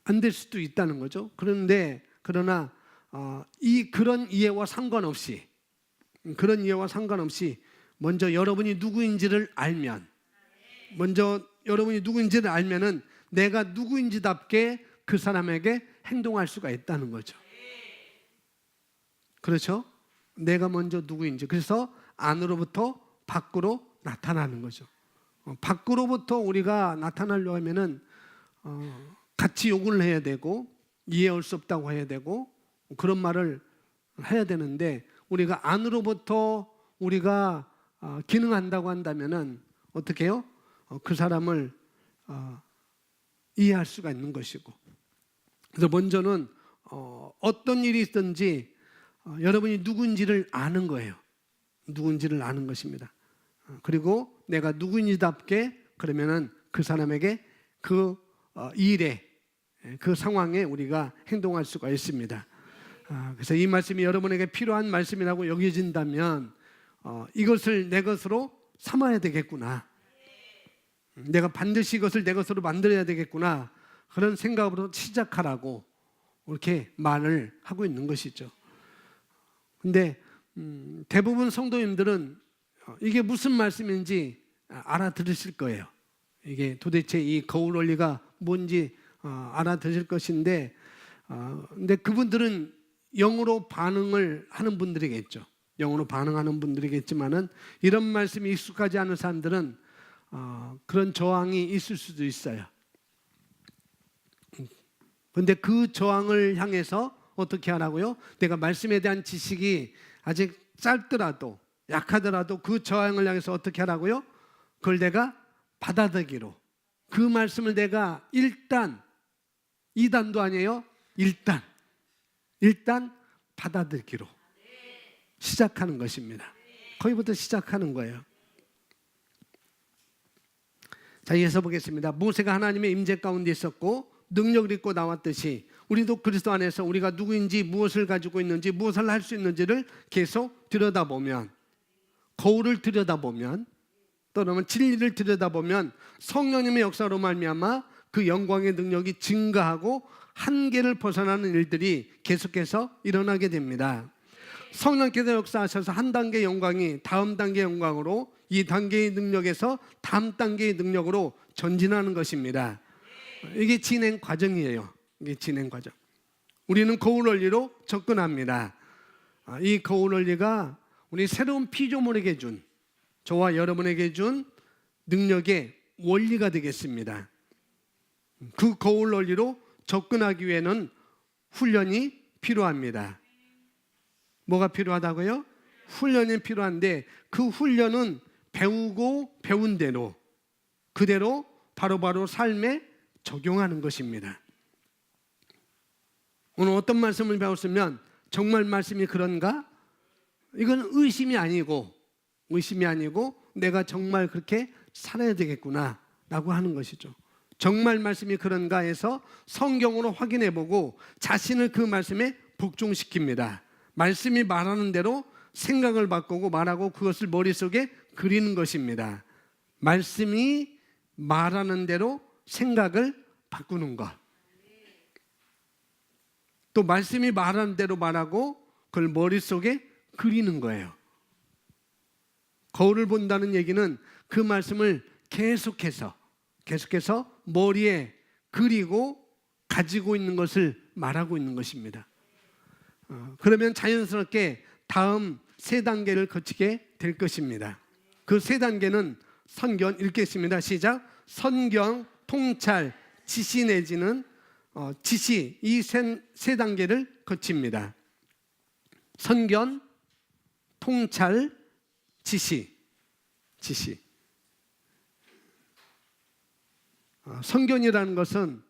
안 될 수도 있다는 거죠. 그러나 그런 이해와 상관없이 먼저 여러분이 누구인지를 알면은 내가 누구인지답게 그 사람에게 행동할 수가 있다는 거죠. 그렇죠? 내가 먼저 누구인지. 그래서 안으로부터 밖으로 나타나는 거죠. 밖으로부터 우리가 나타나려고 하면은 같이 욕을 해야 되고 이해할 수 없다고 해야 되고 그런 말을 해야 되는데, 우리가 안으로부터 우리가 기능한다고 한다면은 어떻게 해요? 그 사람을 이해할 수가 있는 것이고. 그래서 먼저는 어떤 일이 있든지 여러분이 누군지를 아는 거예요. 누군지를 아는 것입니다. 그리고 내가 누구인지답게 그러면은 그 사람에게 그 일에, 그 상황에 우리가 행동할 수가 있습니다. 그래서 이 말씀이 여러분에게 필요한 말씀이라고 여겨진다면 이것을 내 것으로 삼아야 되겠구나. 내가 반드시 이것을 내 것으로 만들어야 되겠구나. 그런 생각으로 시작하라고 이렇게 말을 하고 있는 것이죠. 근데 대부분 성도님들은 이게 무슨 말씀인지 알아들으실 거예요. 이게 도대체 이 거울 원리가 뭔지 알아들으실 것인데, 근데 그분들은 영으로 반응을 하는 분들이겠죠. 영으로 반응하는 분들이겠지만은 이런 말씀이 익숙하지 않은 사람들은 그런 저항이 있을 수도 있어요. 근데 그 저항을 향해서 어떻게 하라고요? 내가 말씀에 대한 지식이 아직 짧더라도, 약하더라도 그 저항을 향해서 어떻게 하라고요? 그걸 내가 받아들이기로, 그 말씀을 내가 2단도 아니에요. 일단 받아들이기로 시작하는 것입니다. 거기부터 시작하는 거예요. 자, 이어서 보겠습니다. 모세가 하나님의 임재 가운데 있었고 능력을 입고 나왔듯이 우리도 그리스도 안에서 우리가 누구인지, 무엇을 가지고 있는지, 무엇을 할 수 있는지를 계속 들여다보면, 거울을 들여다보면, 또는 진리를 들여다보면 성령님의 역사로 말미암아 그 영광의 능력이 증가하고 한계를 벗어나는 일들이 계속해서 일어나게 됩니다. 성령께서 역사하셔서 한 단계의 영광이 다음 단계의 영광으로, 이 단계의 능력에서 다음 단계의 능력으로 전진하는 것입니다. 이게 진행 과정이에요. 이게 진행 과정. 우리는 거울 원리로 접근합니다. 이 거울 원리가 우리 새로운 피조물에게 준, 저와 여러분에게 준 능력의 원리가 되겠습니다. 그 거울 원리로 접근하기 위해는 훈련이 필요합니다. 뭐가 필요하다고요? 훈련이 필요한데, 그 훈련은 배우고 배운 대로 그대로 바로바로 삶에 적용하는 것입니다. 오늘 어떤 말씀을 배웠으면 정말 말씀이 그런가? 이건 의심이 아니고 내가 정말 그렇게 살아야 되겠구나 라고 하는 것이죠. 정말 말씀이 그런가 해서 성경으로 확인해보고 자신을 그 말씀에 복종시킵니다. 말씀이 말하는 대로 생각을 바꾸고 말하고 그것을 머릿속에 그리는 것입니다. 말씀이 말하는 대로 생각을 바꾸는 것. 또 말씀이 말하는 대로 말하고 그걸 머릿속에 그리는 거예요. 거울을 본다는 얘기는 그 말씀을 계속해서 머리에 그리고 가지고 있는 것을 말하고 있는 것입니다. 그러면 자연스럽게 다음 세 단계를 거치게 될 것입니다. 그 세 단계는 선견, 읽겠습니다. 시작. 선경, 통찰, 지시 내지는 지시, 이 세 단계를 거칩니다. 선견, 통찰, 지시. 선견이라는 것은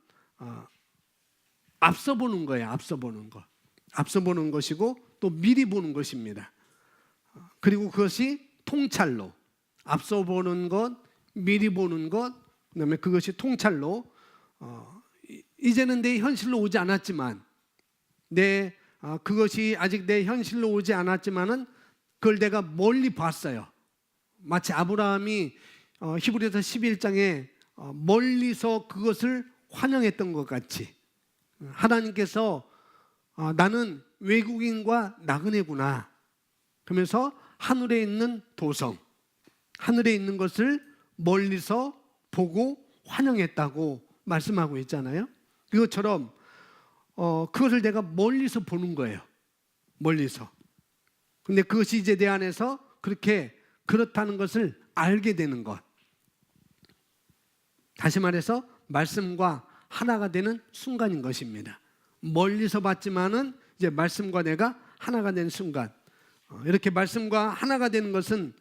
앞서 보는 거예요. 앞서 보는 것. 앞서 보는 것이고 또 미리 보는 것입니다. 그리고 그것이 통찰로, 앞서 보는 것, 미리 보는 것, 그다음에 그것이 통찰로 이제는 내 현실로 오지 않았지만 그것이 아직 내 현실로 오지 않았지만은 그걸 내가 멀리 봤어요. 마치 아브라함이 히브리서 11장에 멀리서 그것을 환영했던 것 같이 하나님께서 나는 외국인과 나그네구나 그러면서 하늘에 있는 도성, 하늘에 있는 것을 멀리서 보고 환영했다고 말씀하고 있잖아요. 그것처럼 그것을 내가 멀리서 보는 거예요. 멀리서. 근데 그것이 이제 내 안에서 그렇다는 것을 알게 되는 것. 다시 말해서 말씀과 하나가 되는 순간인 것입니다. 멀리서 봤지만은 이제 말씀과 내가 하나가 되는 순간. 이렇게 말씀과 하나가 되는 것은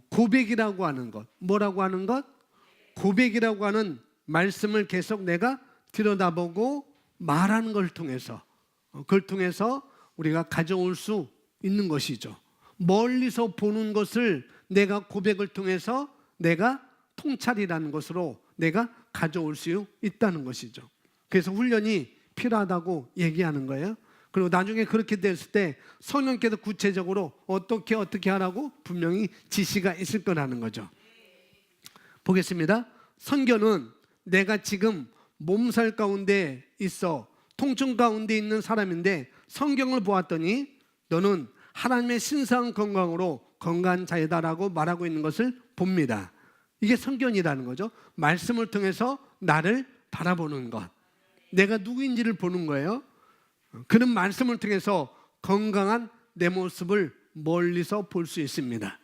고백이라고 하는 것. 뭐라고 하는 것? 고백이라고 하는 말씀을 계속 내가 들여다보고 말하는 걸 통해서 그걸 통해서 우리가 가져올 수 있는 것이죠. 멀리서 보는 것을 내가 고백을 통해서 내가 통찰이라는 것으로 내가 가져올 수 있다는 것이죠. 그래서 훈련이 필요하다고 얘기하는 거예요. 그리고 나중에 그렇게 됐을 때 성령께서 구체적으로 어떻게 하라고 분명히 지시가 있을 거라는 거죠. 보겠습니다. 선견은 내가 지금 몸살 가운데 있어 통증 가운데 있는 사람인데 성경을 보았더니 너는 하나님의 신성한 건강으로 건강한 자이다라고 말하고 있는 것을 봅니다. 이게 선견이라는 거죠. 말씀을 통해서 나를 바라보는 것. 내가 누구인지를 보는 거예요. 그런 말씀을 통해서 건강한 내 모습을 멀리서 볼 수 있습니다.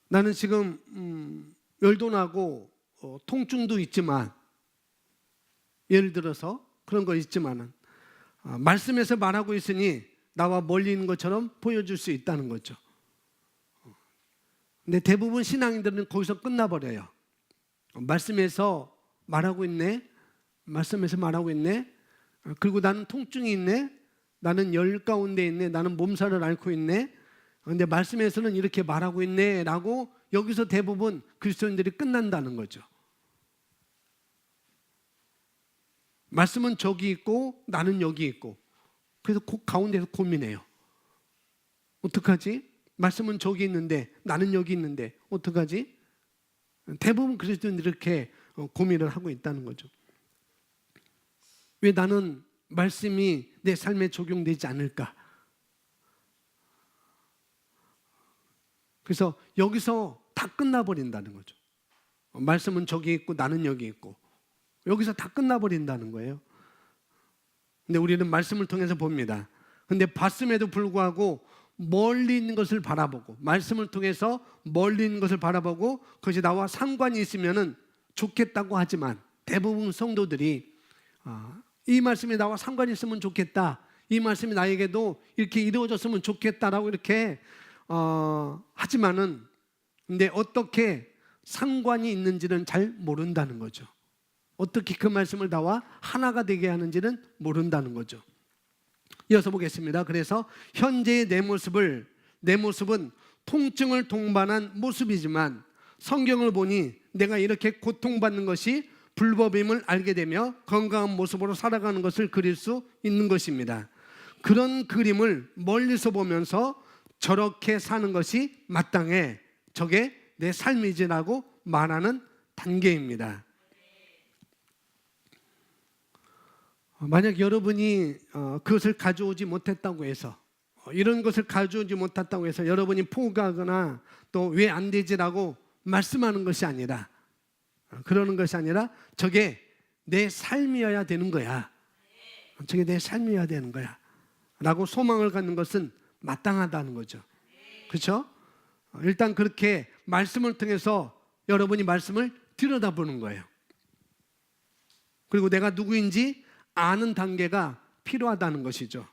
나는 지금 열도 나고 통증도 있지만 예를 들어서 그런 거 있지만은 말씀에서 말하고 있으니 나와 멀리 있는 것처럼 보여줄 수 있다는 거죠. 근데 대부분 신앙인들은 거기서 끝나버려요. 말씀에서 말하고 있네. 말씀에서 말하고 있네. 그리고 나는 통증이 있네. 나는 열 가운데 있네. 나는 몸살을 앓고 있네. 그런데 말씀에서는 이렇게 말하고 있네 라고 여기서 대부분 그리스도인들이 끝난다는 거죠. 말씀은 저기 있고 나는 여기 있고 그래서 가운데서 고민해요. 어떡하지? 말씀은 저기 있는데 나는 여기 있는데 어떡하지? 대부분 그리스도인들이 이렇게 고민을 하고 있다는 거죠. 왜 나는 말씀이 내 삶에 적용되지 않을까? 그래서 여기서 다 끝나버린다는 거죠. 말씀은 저기 있고 나는 여기 있고 여기서 다 끝나버린다는 거예요. 근데 우리는 말씀을 통해서 봅니다. 근데 봤음에도 불구하고 멀리 있는 것을 바라보고 말씀을 통해서 멀리 있는 것을 바라보고 그것이 나와 상관이 있으면 좋겠다고 하지만 대부분 성도들이 이 말씀이 나와 상관이 있으면 좋겠다. 이 말씀이 나에게도 이렇게 이루어졌으면 좋겠다라고 이렇게 하지만은 근데 어떻게 상관이 있는지는 잘 모른다는 거죠. 어떻게 그 말씀을 나와 하나가 되게 하는지는 모른다는 거죠. 이어서 보겠습니다. 그래서 현재의 내 모습은 통증을 동반한 모습이지만 성경을 보니 내가 이렇게 고통받는 것이 불법임을 알게 되며 건강한 모습으로 살아가는 것을 그릴 수 있는 것입니다. 그런 그림을 멀리서 보면서 저렇게 사는 것이 마땅해. 저게 내 삶이지라고 말하는 단계입니다. 만약 여러분이 그것을 가져오지 못했다고 해서 이런 것을 가져오지 못했다고 해서 여러분이 포기하거나 또 왜 안 되지라고 말씀하는 것이 아니라 그러는 것이 아니라 저게 내 삶이어야 되는 거야. 저게 내 삶이어야 되는 거야 라고 소망을 갖는 것은 마땅하다는 거죠. 그렇죠? 일단 그렇게 말씀을 통해서 여러분이 말씀을 들여다보는 거예요. 그리고 내가 누구인지 아는 단계가 필요하다는 것이죠.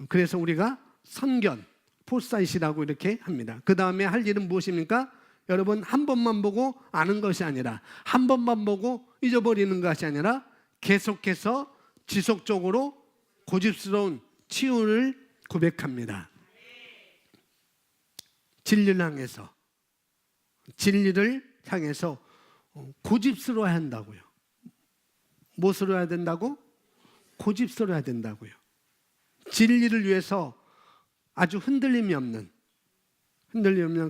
그래서 우리가 선견, 포사이시라고 이렇게 합니다. 그 다음에 할 일은 무엇입니까? 여러분, 한 번만 보고 아는 것이 아니라, 한 번만 보고 잊어버리는 것이 아니라 계속해서 지속적으로 고집스러운 치유를 고백합니다. 진리를 향해서, 진리를 향해서 고집스러워야 한다고요. 무엇으로 해야 된다고? 고집스러워야 된다고요. 진리를 위해서 아주 흔들림이 없는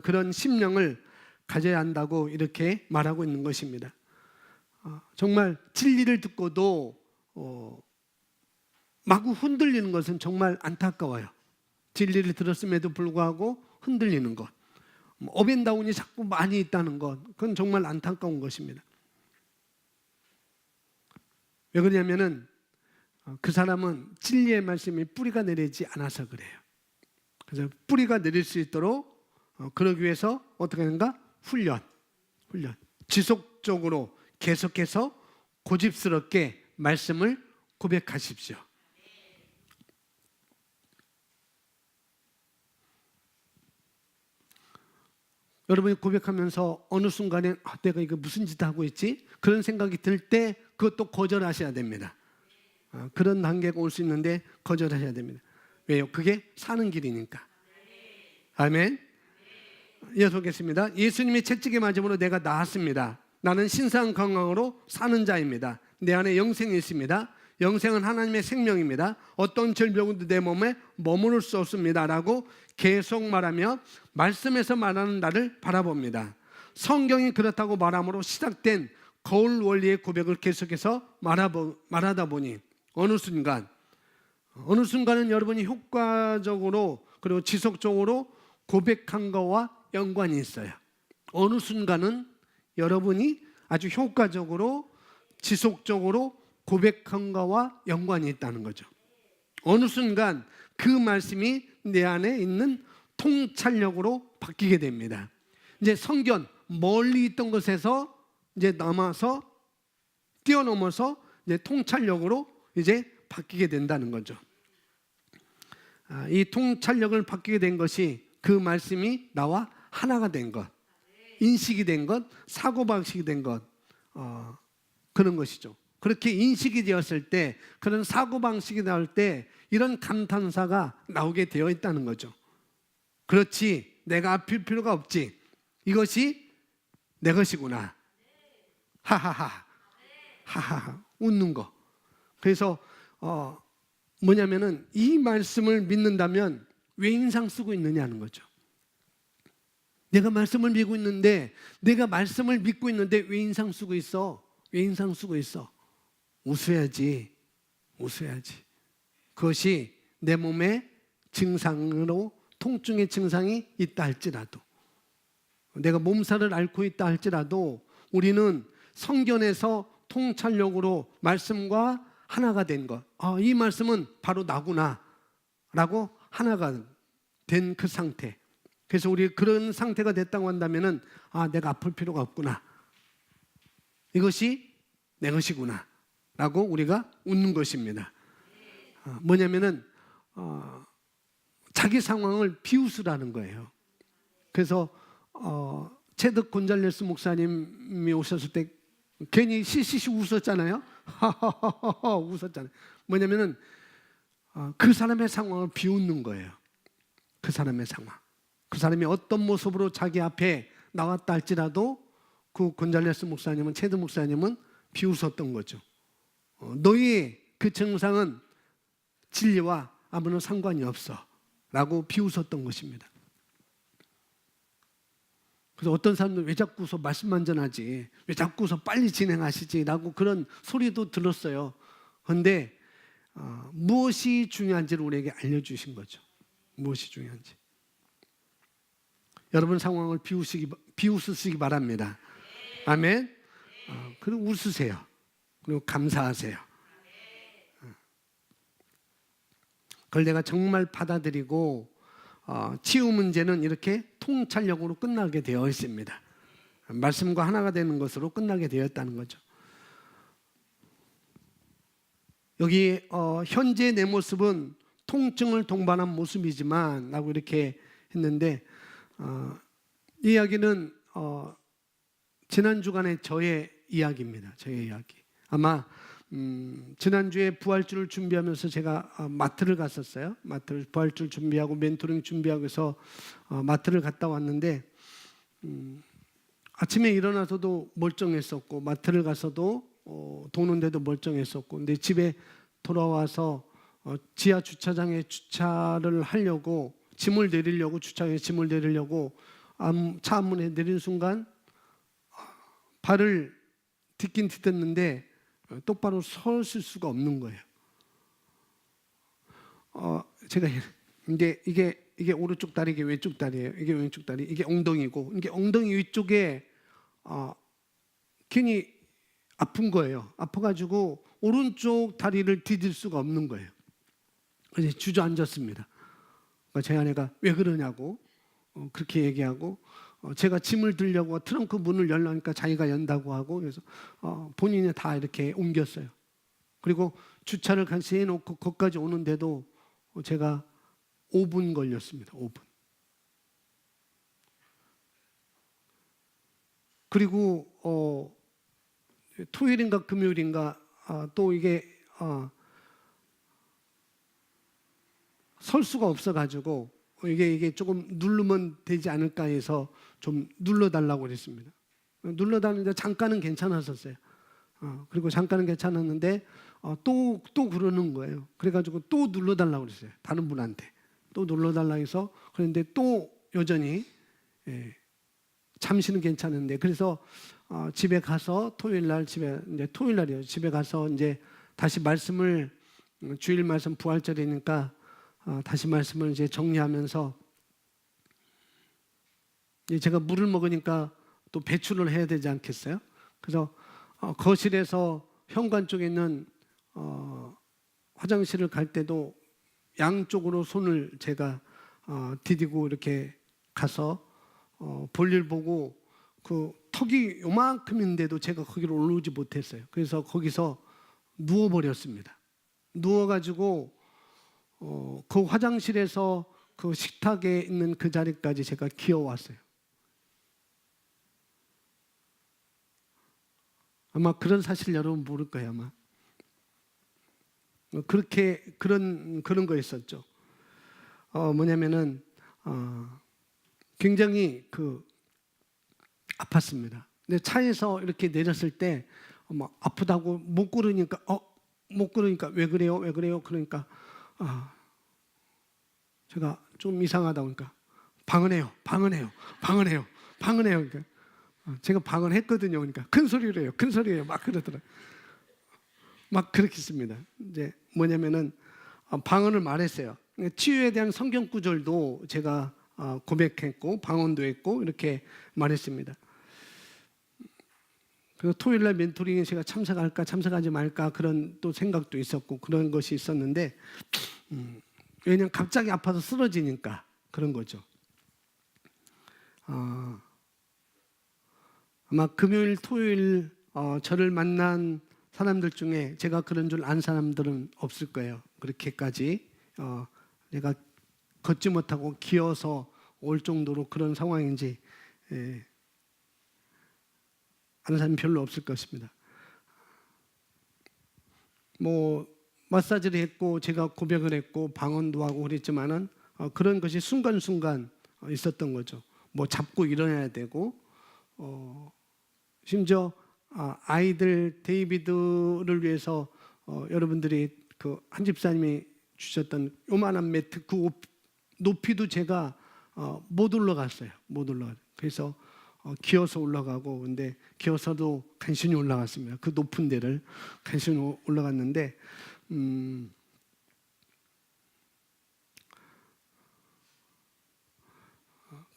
그런 심령을 가져야 한다고 이렇게 말하고 있는 것입니다. 정말 진리를 듣고도 마구 흔들리는 것은 정말 안타까워요. 진리를 들었음에도 불구하고 흔들리는 것, 업앤다운이 자꾸 많이 있다는 것, 그건 정말 안타까운 것입니다. 왜 그러냐면은 그 사람은 진리의 말씀이 뿌리가 내리지 않아서 그래요. 그래서 뿌리가 내릴 수 있도록 그러기 위해서 어떻게 하는가? 훈련. 지속적으로 계속해서 고집스럽게 말씀을 고백하십시오. 여러분이 고백하면서 어느 순간에 내가 이거 무슨 짓 하고 있지? 그런 생각이 들 때 그것도 거절하셔야 됩니다. 그런 단계가 올 수 있는데 거절하셔야 됩니다. 왜요? 그게 사는 길이니까. 아멘. 이어서 보겠습니다. 예수님이 채찍에 맞음으로 내가 나았습니다. 나는 신상 건강으로 사는 자입니다. 내 안에 영생이 있습니다. 영생은 하나님의 생명입니다. 어떤 질병도 내 몸에 머무를 수 없습니다 라고 계속 말하며 말씀에서 말하는 나를 바라봅니다. 성경이 그렇다고 말함으로 시작된 거울 원리의 고백을 계속해서 말하다 보니 어느 순간은 여러분이 효과적으로 그리고 지속적으로 고백한 것과 연관이 있어요. 어느 순간은 여러분이 아주 효과적으로 지속적으로 고백한 것과 연관이 있다는 거죠. 어느 순간 그 말씀이 내 안에 있는 통찰력으로 바뀌게 됩니다. 이제 성견, 멀리 있던 것에서 이제 뛰어넘어서 이제 통찰력으로 이제 바뀌게 된다는 거죠. 이 통찰력을 바뀌게 된 것이 그 말씀이 나와 하나가 된 것, 인식이 된 것, 사고방식이 된 것, 그런 것이죠. 그렇게 인식이 되었을 때, 그런 사고방식이 나올 때 이런 감탄사가 나오게 되어 있다는 거죠. 그렇지, 내가 아플 필요가 없지. 이것이 내 것이구나. 하하하, 하하하, 웃는 거. 그래서 뭐냐면은 이 말씀을 믿는다면 왜 인상 쓰고 있느냐는 거죠. 내가 말씀을 믿고 있는데 왜 인상 쓰고 있어? 왜 인상 쓰고 있어? 웃어야지. 그것이 내 몸의 증상으로 통증의 증상이 있다 할지라도, 내가 몸살을 앓고 있다 할지라도 우리는 성견에서 통찰력으로 말씀과 하나가 된 것, 이 말씀은 바로 나구나 라고 하나가 된 그 상태. 그래서 우리 그런 상태가 됐다고 한다면은 내가 아플 필요가 없구나, 이것이 내 것이구나 라고 우리가 웃는 것입니다. 뭐냐면은 자기 상황을 비웃으라는 거예요. 그래서 체득 곤잘레스 목사님이 오셨을 때 괜히 시시시 웃었잖아요. 웃었잖아요. 뭐냐면은 그 사람의 상황을 비웃는 거예요. 그 사람의 상황. 그 사람이 어떤 모습으로 자기 앞에 나왔다 할지라도 그 곤잘레스 목사님은, 체득 목사님은 비웃었던 거죠. 너희 그 증상은 진리와 아무런 상관이 없어 라고 비웃었던 것입니다. 그래서 어떤 사람들은 왜 자꾸 웃어, 말씀만 전하지, 왜 자꾸 웃어, 빨리 진행하시지 라고 그런 소리도 들었어요. 그런데 무엇이 중요한지를 우리에게 알려주신 거죠. 무엇이 중요한지. 여러분 상황을 비웃으시기 바랍니다. 아멘. 그리고 웃으세요. 그리고 감사하세요. 그걸 내가 정말 받아들이고 치유 문제는 이렇게 통찰력으로 끝나게 되어 있습니다. 말씀과 하나가 되는 것으로 끝나게 되었다는 거죠. 여기 현재 내 모습은 통증을 동반한 모습이지만 라고 이렇게 했는데 이 이야기는 지난 주간의 저의 이야기입니다. 저의 이야기. 아마 지난주에 부활주를 준비하면서 제가 마트를 갔었어요. 마트를 부활주를 준비하고 멘토링 준비하고 해서 마트를 갔다 왔는데 아침에 일어나서도 멀쩡했었고 마트를 가서도 도는데도 멀쩡했었고 근데 집에 돌아와서 지하 주차장에 주차를 하려고 짐을 내리려고 주차장에 짐을 내리려고 차 앞문에 내린 순간 발을 딛긴 딛었는데 똑바로 섰을 수가 없는 거예요. 제가 이게 오른쪽 다리, 이게 왼쪽 다리예요. 이게 왼쪽 다리, 이게 엉덩이고, 이게 엉덩이 위쪽에 괜히 아픈 거예요. 아파가지고 오른쪽 다리를 디딜 수가 없는 거예요. 그래서 주저앉았습니다. 제 아내가 왜 그러냐고 그렇게 얘기하고 제가 짐을 들려고 트렁크 문을 열려니까 자기가 연다고 하고 그래서 본인이 다 이렇게 옮겼어요. 그리고 주차를 같이 해놓고 거기까지 오는데도 제가 5분 걸렸습니다. 5분. 그리고 토요일인가 금요일인가 또 이게 설 수가 없어가지고 이게 조금 누르면 되지 않을까 해서 좀 눌러달라고 그랬습니다. 눌러달는데 잠깐은 괜찮았었어요. 그리고 잠깐은 괜찮았는데 또 그러는 거예요. 그래가지고 또 눌러달라고 그랬어요. 다른 분한테 또 눌러달라고 해서 그런데 또 여전히 잠시는 괜찮은데 그래서 집에 가서 토요일날 이제 토요일날이요. 집에 가서 이제 다시 말씀을 주일 말씀 부활절이니까 다시 말씀을 이제 정리하면서 제가 물을 먹으니까 또 배출을 해야 되지 않겠어요? 그래서 거실에서 현관 쪽에 있는 화장실을 갈 때도 양쪽으로 손을 제가 디디고 이렇게 가서 볼일 보고 그 턱이 요만큼인데도 제가 거기로 올라오지 못했어요. 그래서 거기서 누워버렸습니다. 누워가지고 그 화장실에서 그 식탁에 있는 그 자리까지 제가 기어왔어요. 아마 그런 사실 여러분 모를 거예요. 아마 그렇게 그런 거였었죠. 뭐냐면은 굉장히 아팠습니다. 근데 차에서 이렇게 내렸을 때 아프다고 못 걸으니까 왜 그래요? 왜 그래요? 그러니까 제가 좀 이상하다 보니까 방언해요. 그러니까 제가 방언했거든요. 그러니까 큰 소리로 해요. 큰 소리예요. 막 그러더라. 막 그렇게 씁니다. 이제 뭐냐면은 방언을 말했어요. 치유에 대한 성경 구절도 제가 고백했고 방언도 했고 이렇게 말했습니다. 그리고 토요일날 멘토링에 제가 참석할까 참석하지 말까 그런 또 생각도 있었고 그런 것이 있었는데 왜냐면 갑자기 아파서 쓰러지니까 그런 거죠. 아마 금요일 토요일 저를 만난 사람들 중에 제가 그런 줄 아는 사람들은 없을 거예요. 그렇게까지 내가 걷지 못하고 기어서 올 정도로 그런 상황인지 아는 사람이 별로 없을 것입니다. 뭐 마사지를 했고 제가 고백을 했고 방언도 하고 그랬지만은 그런 것이 순간순간 있었던 거죠. 뭐 잡고 일어나야 되고 심지어 아이들 데이비드를 위해서 여러분들이 그 한 집사님이 주셨던 요만한 매트 그 높이도 제가 못 올라갔어요. 못 올라가. 그래서 기어서 올라가고 근데 기어서도 간신히 올라갔습니다. 그 높은 데를 간신히 올라갔는데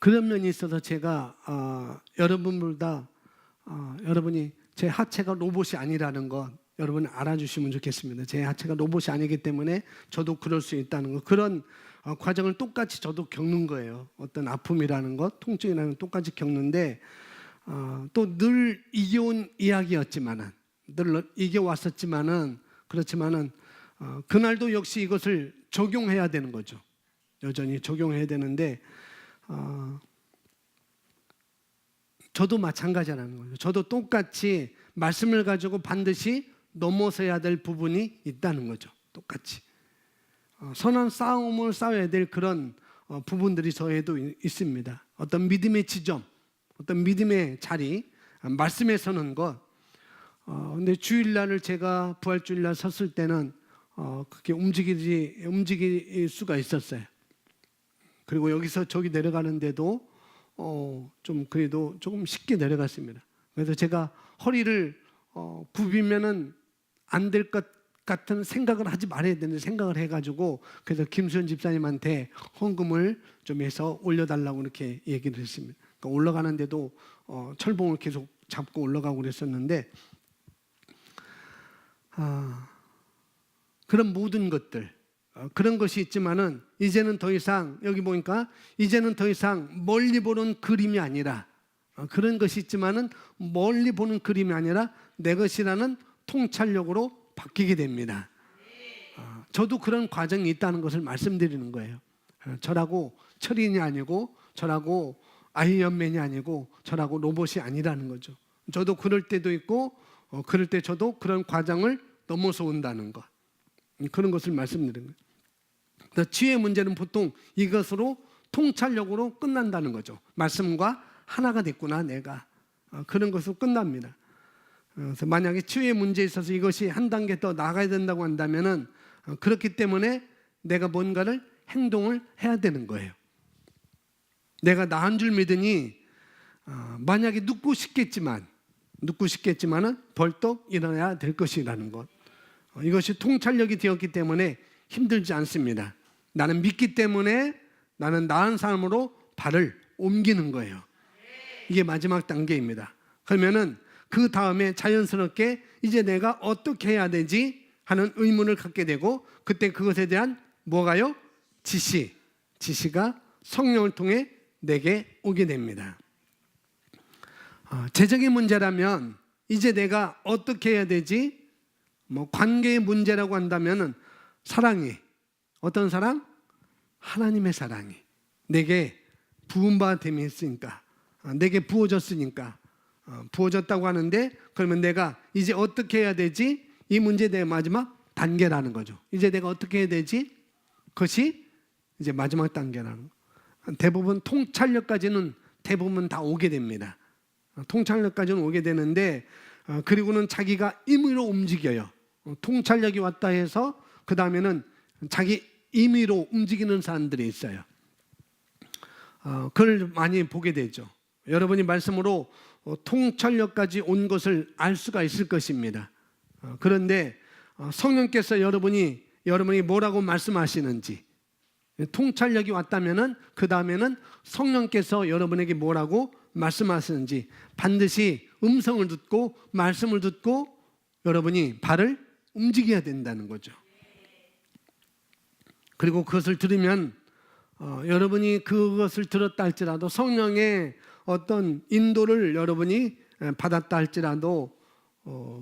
그런 면이 있어서 제가 여러분보다 여러분이 제 하체가 로봇이 아니라는 것 여러분 알아주시면 좋겠습니다. 제 하체가 로봇이 아니기 때문에 저도 그럴 수 있다는 것, 그런 과정을 똑같이 저도 겪는 거예요. 어떤 아픔이라는 것, 통증이라는 것 똑같이 겪는데 또 늘 이겨온 이야기였지만은, 늘 이겨왔었지만은, 그렇지만은 그날도 역시 이것을 적용해야 되는 거죠. 여전히 적용해야 되는데 저도 마찬가지라는 거죠. 저도 똑같이 말씀을 가지고 반드시 넘어서야 될 부분이 있다는 거죠. 똑같이 선한 싸움을 싸워야 될 그런 부분들이 저에도 있습니다. 어떤 믿음의 지점, 어떤 믿음의 자리, 말씀에 서는 것. 근데 주일날을 제가 부활주일날 섰을 때는 그렇게 움직일 수가 있었어요. 그리고 여기서 저기 내려가는데도 좀 그래도 조금 쉽게 내려갔습니다. 그래서 제가 허리를 굽이면은 안 될 것 같은 생각을 하지 말아야 되는 생각을 해가지고, 그래서 김수현 집사님한테 헌금을 좀 해서 올려달라고 이렇게 얘기를 했습니다. 그러니까 올라가는데도 철봉을 계속 잡고 올라가고 그랬었는데 그런 모든 것들, 그런 것이 있지만은 이제는 더 이상, 여기 보니까 이제는 더 이상 멀리 보는 그림이 아니라, 그런 것이 있지만은 멀리 보는 그림이 아니라 내 것이라는 통찰력으로 바뀌게 됩니다. 저도 그런 과정이 있다는 것을 말씀드리는 거예요. 저라고 철인이 아니고, 저라고 아이언맨이 아니고, 저라고 로봇이 아니라는 거죠. 저도 그럴 때도 있고, 그럴 때 저도 그런 과정을 넘어서 온다는 것, 그런 것을 말씀드리는 거예요. 치유의 문제는 보통 이것으로 통찰력으로 끝난다는 거죠. 말씀과 하나가 됐구나 내가, 그런 것으로 끝납니다. 그래서 만약에 치유의 문제에 있어서 이것이 한 단계 더 나가야 된다고 한다면은 그렇기 때문에 내가 뭔가를 행동을 해야 되는 거예요. 내가 나은 줄 믿으니 만약에 눕고 싶겠지만은 벌떡 일어나야 될 것이라는 것, 이것이 통찰력이 되었기 때문에 힘들지 않습니다. 나는 믿기 때문에 나는 나은 삶으로 발을 옮기는 거예요. 이게 마지막 단계입니다. 그러면은 그 다음에 자연스럽게 이제 내가 어떻게 해야 되지 하는 의문을 갖게 되고, 그때 그것에 대한 뭐가요? 지시가 성령을 통해 내게 오게 됩니다. 재정의 문제라면 이제 내가 어떻게 해야 되지? 관계의 문제라고 한다면은 사랑이, 어떤 사랑? 하나님의 사랑이 내게 부은바 됨이 있으니까, 내게 부어졌으니까, 부어졌다고 하는데, 그러면 내가 이제 어떻게 해야 되지? 이 문제에 대한 마지막 단계라는 거죠. 이제 내가 어떻게 해야 되지? 그것이 이제 마지막 단계라는 거. 대부분 통찰력까지는 대부분 다 오게 됩니다. 통찰력까지는 오게 되는데, 그리고는 자기가 임의로 움직여요. 통찰력이 왔다 해서 그 다음에는 자기 임의로 움직이는 사람들이 있어요. 그걸 많이 보게 되죠. 여러분이 말씀으로 통찰력까지 온 것을 알 수가 있을 것입니다. 그런데 성령께서 여러분이 뭐라고 말씀하시는지, 통찰력이 왔다면은 그 다음에는 성령께서 여러분에게 뭐라고 말씀하시는지 반드시 음성을 듣고 말씀을 듣고 여러분이 발을 움직여야 된다는 거죠. 그리고 그것을 들으면 여러분이 그것을 들었다 할지라도, 성령의 어떤 인도를 여러분이 받았다 할지라도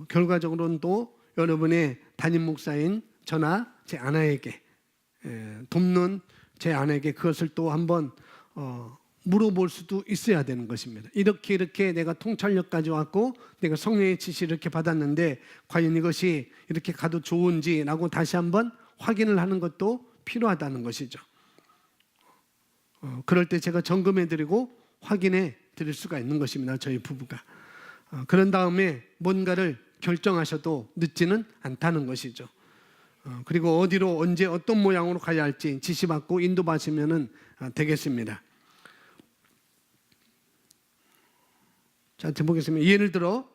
결과적으로는 또 여러분의 담임 목사인 저나 제 아내에게, 돕는 제 아내에게 그것을 또 한번 물어볼 수도 있어야 되는 것입니다. 이렇게 내가 통찰력까지 왔고 내가 성령의 지시를 이렇게 받았는데 과연 이것이 이렇게 가도 좋은지라고 다시 한번 확인을 하는 것도 필요하다는 것이죠. 그럴 때 제가 점검해 드리고 확인해 드릴 수가 있는 것입니다. 저희 부부가. 그런 다음에 뭔가를 결정하셔도 늦지는 않다는 것이죠. 그리고 어디로 언제 어떤 모양으로 가야 할지 지시받고 인도받으면 되겠습니다. 자, 보겠습니다. 예를 들어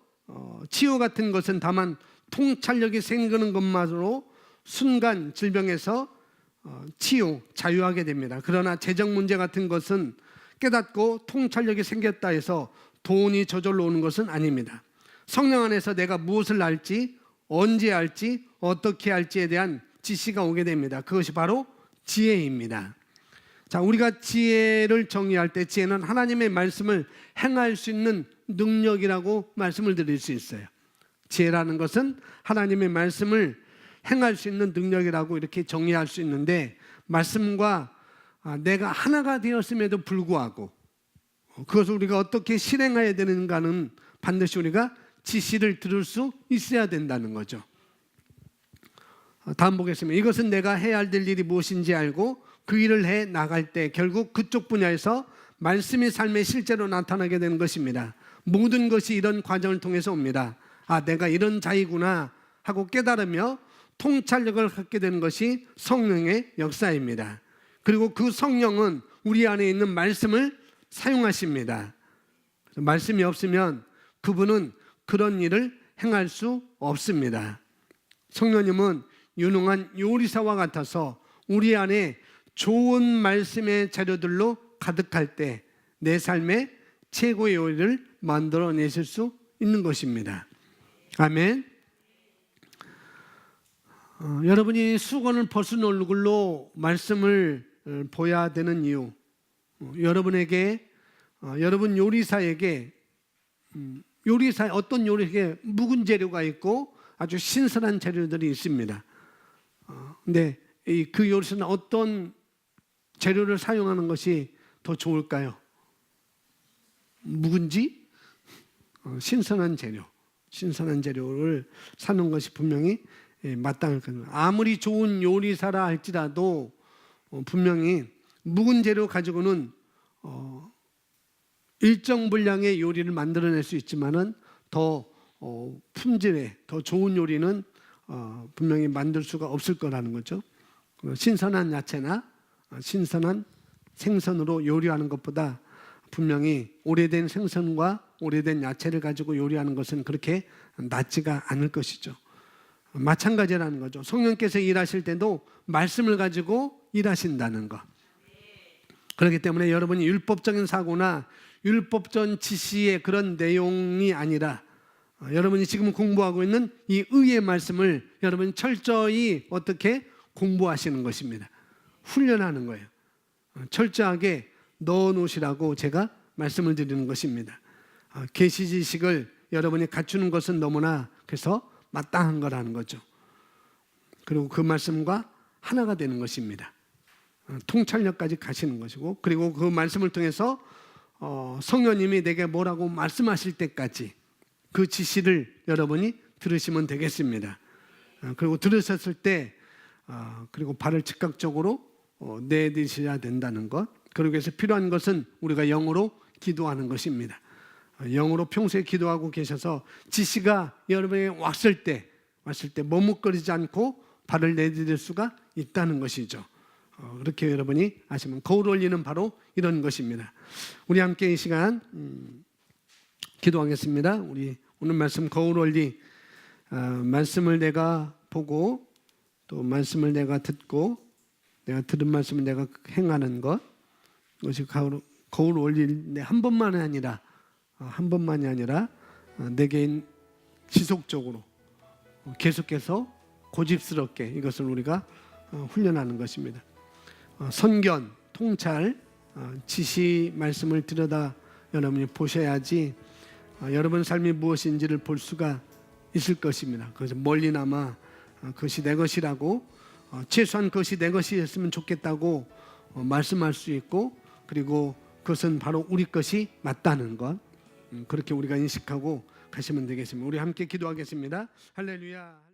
치유 같은 것은 다만 통찰력이 생기는 것만으로 순간 질병에서 자유하게 됩니다. 그러나 재정 문제 같은 것은 깨닫고 통찰력이 생겼다 해서 돈이 저절로 오는 것은 아닙니다. 성령 안에서 내가 무엇을 할지, 언제 할지, 어떻게 할지에 대한 지시가 오게 됩니다. 그것이 바로 지혜입니다. 자, 우리가 지혜를 정의할 때 지혜는 하나님의 말씀을 행할 수 있는 능력이라고 말씀을 드릴 수 있어요. 지혜라는 것은 하나님의 말씀을 행할 수 있는 능력이라고 이렇게 정의할 수 있는데, 말씀과 내가 하나가 되었음에도 불구하고 그것을 우리가 어떻게 실행해야 되는가는 반드시 우리가 지시를 들을 수 있어야 된다는 거죠. 다음 보겠습니다. 이것은 내가 해야 될 일이 무엇인지 알고 그 일을 해 나갈 때 결국 그쪽 분야에서 말씀이 삶에 실제로 나타나게 되는 것입니다. 모든 것이 이런 과정을 통해서 옵니다. 아, 내가 이런 자이구나 하고 깨달으며 통찰력을 갖게 되는 것이 성령의 역사입니다. 그리고 그 성령은 우리 안에 있는 말씀을 사용하십니다. 말씀이 없으면 그분은 그런 일을 행할 수 없습니다. 성령님은 유능한 요리사와 같아서 우리 안에 좋은 말씀의 재료들로 가득할 때 내 삶의 최고의 요리를 만들어내실 수 있는 것입니다. 아멘. 여러분이 수건을 벗은 얼굴로 말씀을 보여야 되는 이유, 여러분에게 여러분 요리사에게 어떤 요리에 묵은 재료가 있고 아주 신선한 재료들이 있습니다. 근데 그 요리사는 어떤 재료를 사용하는 것이 더 좋을까요? 묵은지? 신선한 재료를 사는 것이 분명히 마땅할 겁니다. 아무리 좋은 요리사라 할지라도 분명히 묵은 재료 가지고는 일정 분량의 요리를 만들어낼 수 있지만은 더 품질의 더 좋은 요리는 분명히 만들 수가 없을 거라는 거죠. 신선한 야채나 신선한 생선으로 요리하는 것보다 분명히 오래된 생선과 오래된 야채를 가지고 요리하는 것은 그렇게 낫지가 않을 것이죠. 마찬가지라는 거죠. 성령께서 일하실 때도 말씀을 가지고 일하신다는 것. 그렇기 때문에 여러분이 율법적인 사고나 율법적 지시의 그런 내용이 아니라 여러분이 지금 공부하고 있는 이 의의 말씀을 여러분이 철저히 어떻게 공부하시는 것입니다. 훈련하는 거예요. 철저하게 넣어놓으시라고 제가 말씀을 드리는 것입니다. 계시 지식을 여러분이 갖추는 것은 너무나 그래서 마땅한 거라는 거죠. 그리고 그 말씀과 하나가 되는 것입니다. 통찰력까지 가시는 것이고, 그리고 그 말씀을 통해서 성령님이 내게 뭐라고 말씀하실 때까지 그 지시를 여러분이 들으시면 되겠습니다. 그리고 들으셨을 때 그리고 발을 즉각적으로 내딛으셔야 된다는 것. 그러기 위해서 필요한 것은 우리가 영어로 기도하는 것입니다. 영어로 평소에 기도하고 계셔서 지시가 여러분에게 왔을 때 머뭇거리지 않고 발을 내디딜 수가 있다는 것이죠. 그렇게 여러분이 아시면 거울 올리는 바로 이런 것입니다. 우리 함께 이 시간 기도하겠습니다. 우리 오늘 말씀 거울 올리, 말씀을 내가 보고 또 말씀을 내가 듣고 내가 들은 말씀을 내가 행하는 것, 그것이 거울 올릴 한 번만이 아니라 내게 지속적으로 계속해서 고집스럽게 이것을 우리가 훈련하는 것입니다. 선견, 통찰, 지시 말씀을 들여다 여러분이 보셔야지 여러분 삶이 무엇인지를 볼 수가 있을 것입니다. 그래서 멀리나마 그것이 내 것이라고, 최소한 그것이 내 것이었으면 좋겠다고 말씀할 수 있고, 그리고 그것은 바로 우리 것이 맞다는 것, 그렇게 우리가 인식하고 가시면 되겠습니다. 우리 함께 기도하겠습니다. 할렐루야.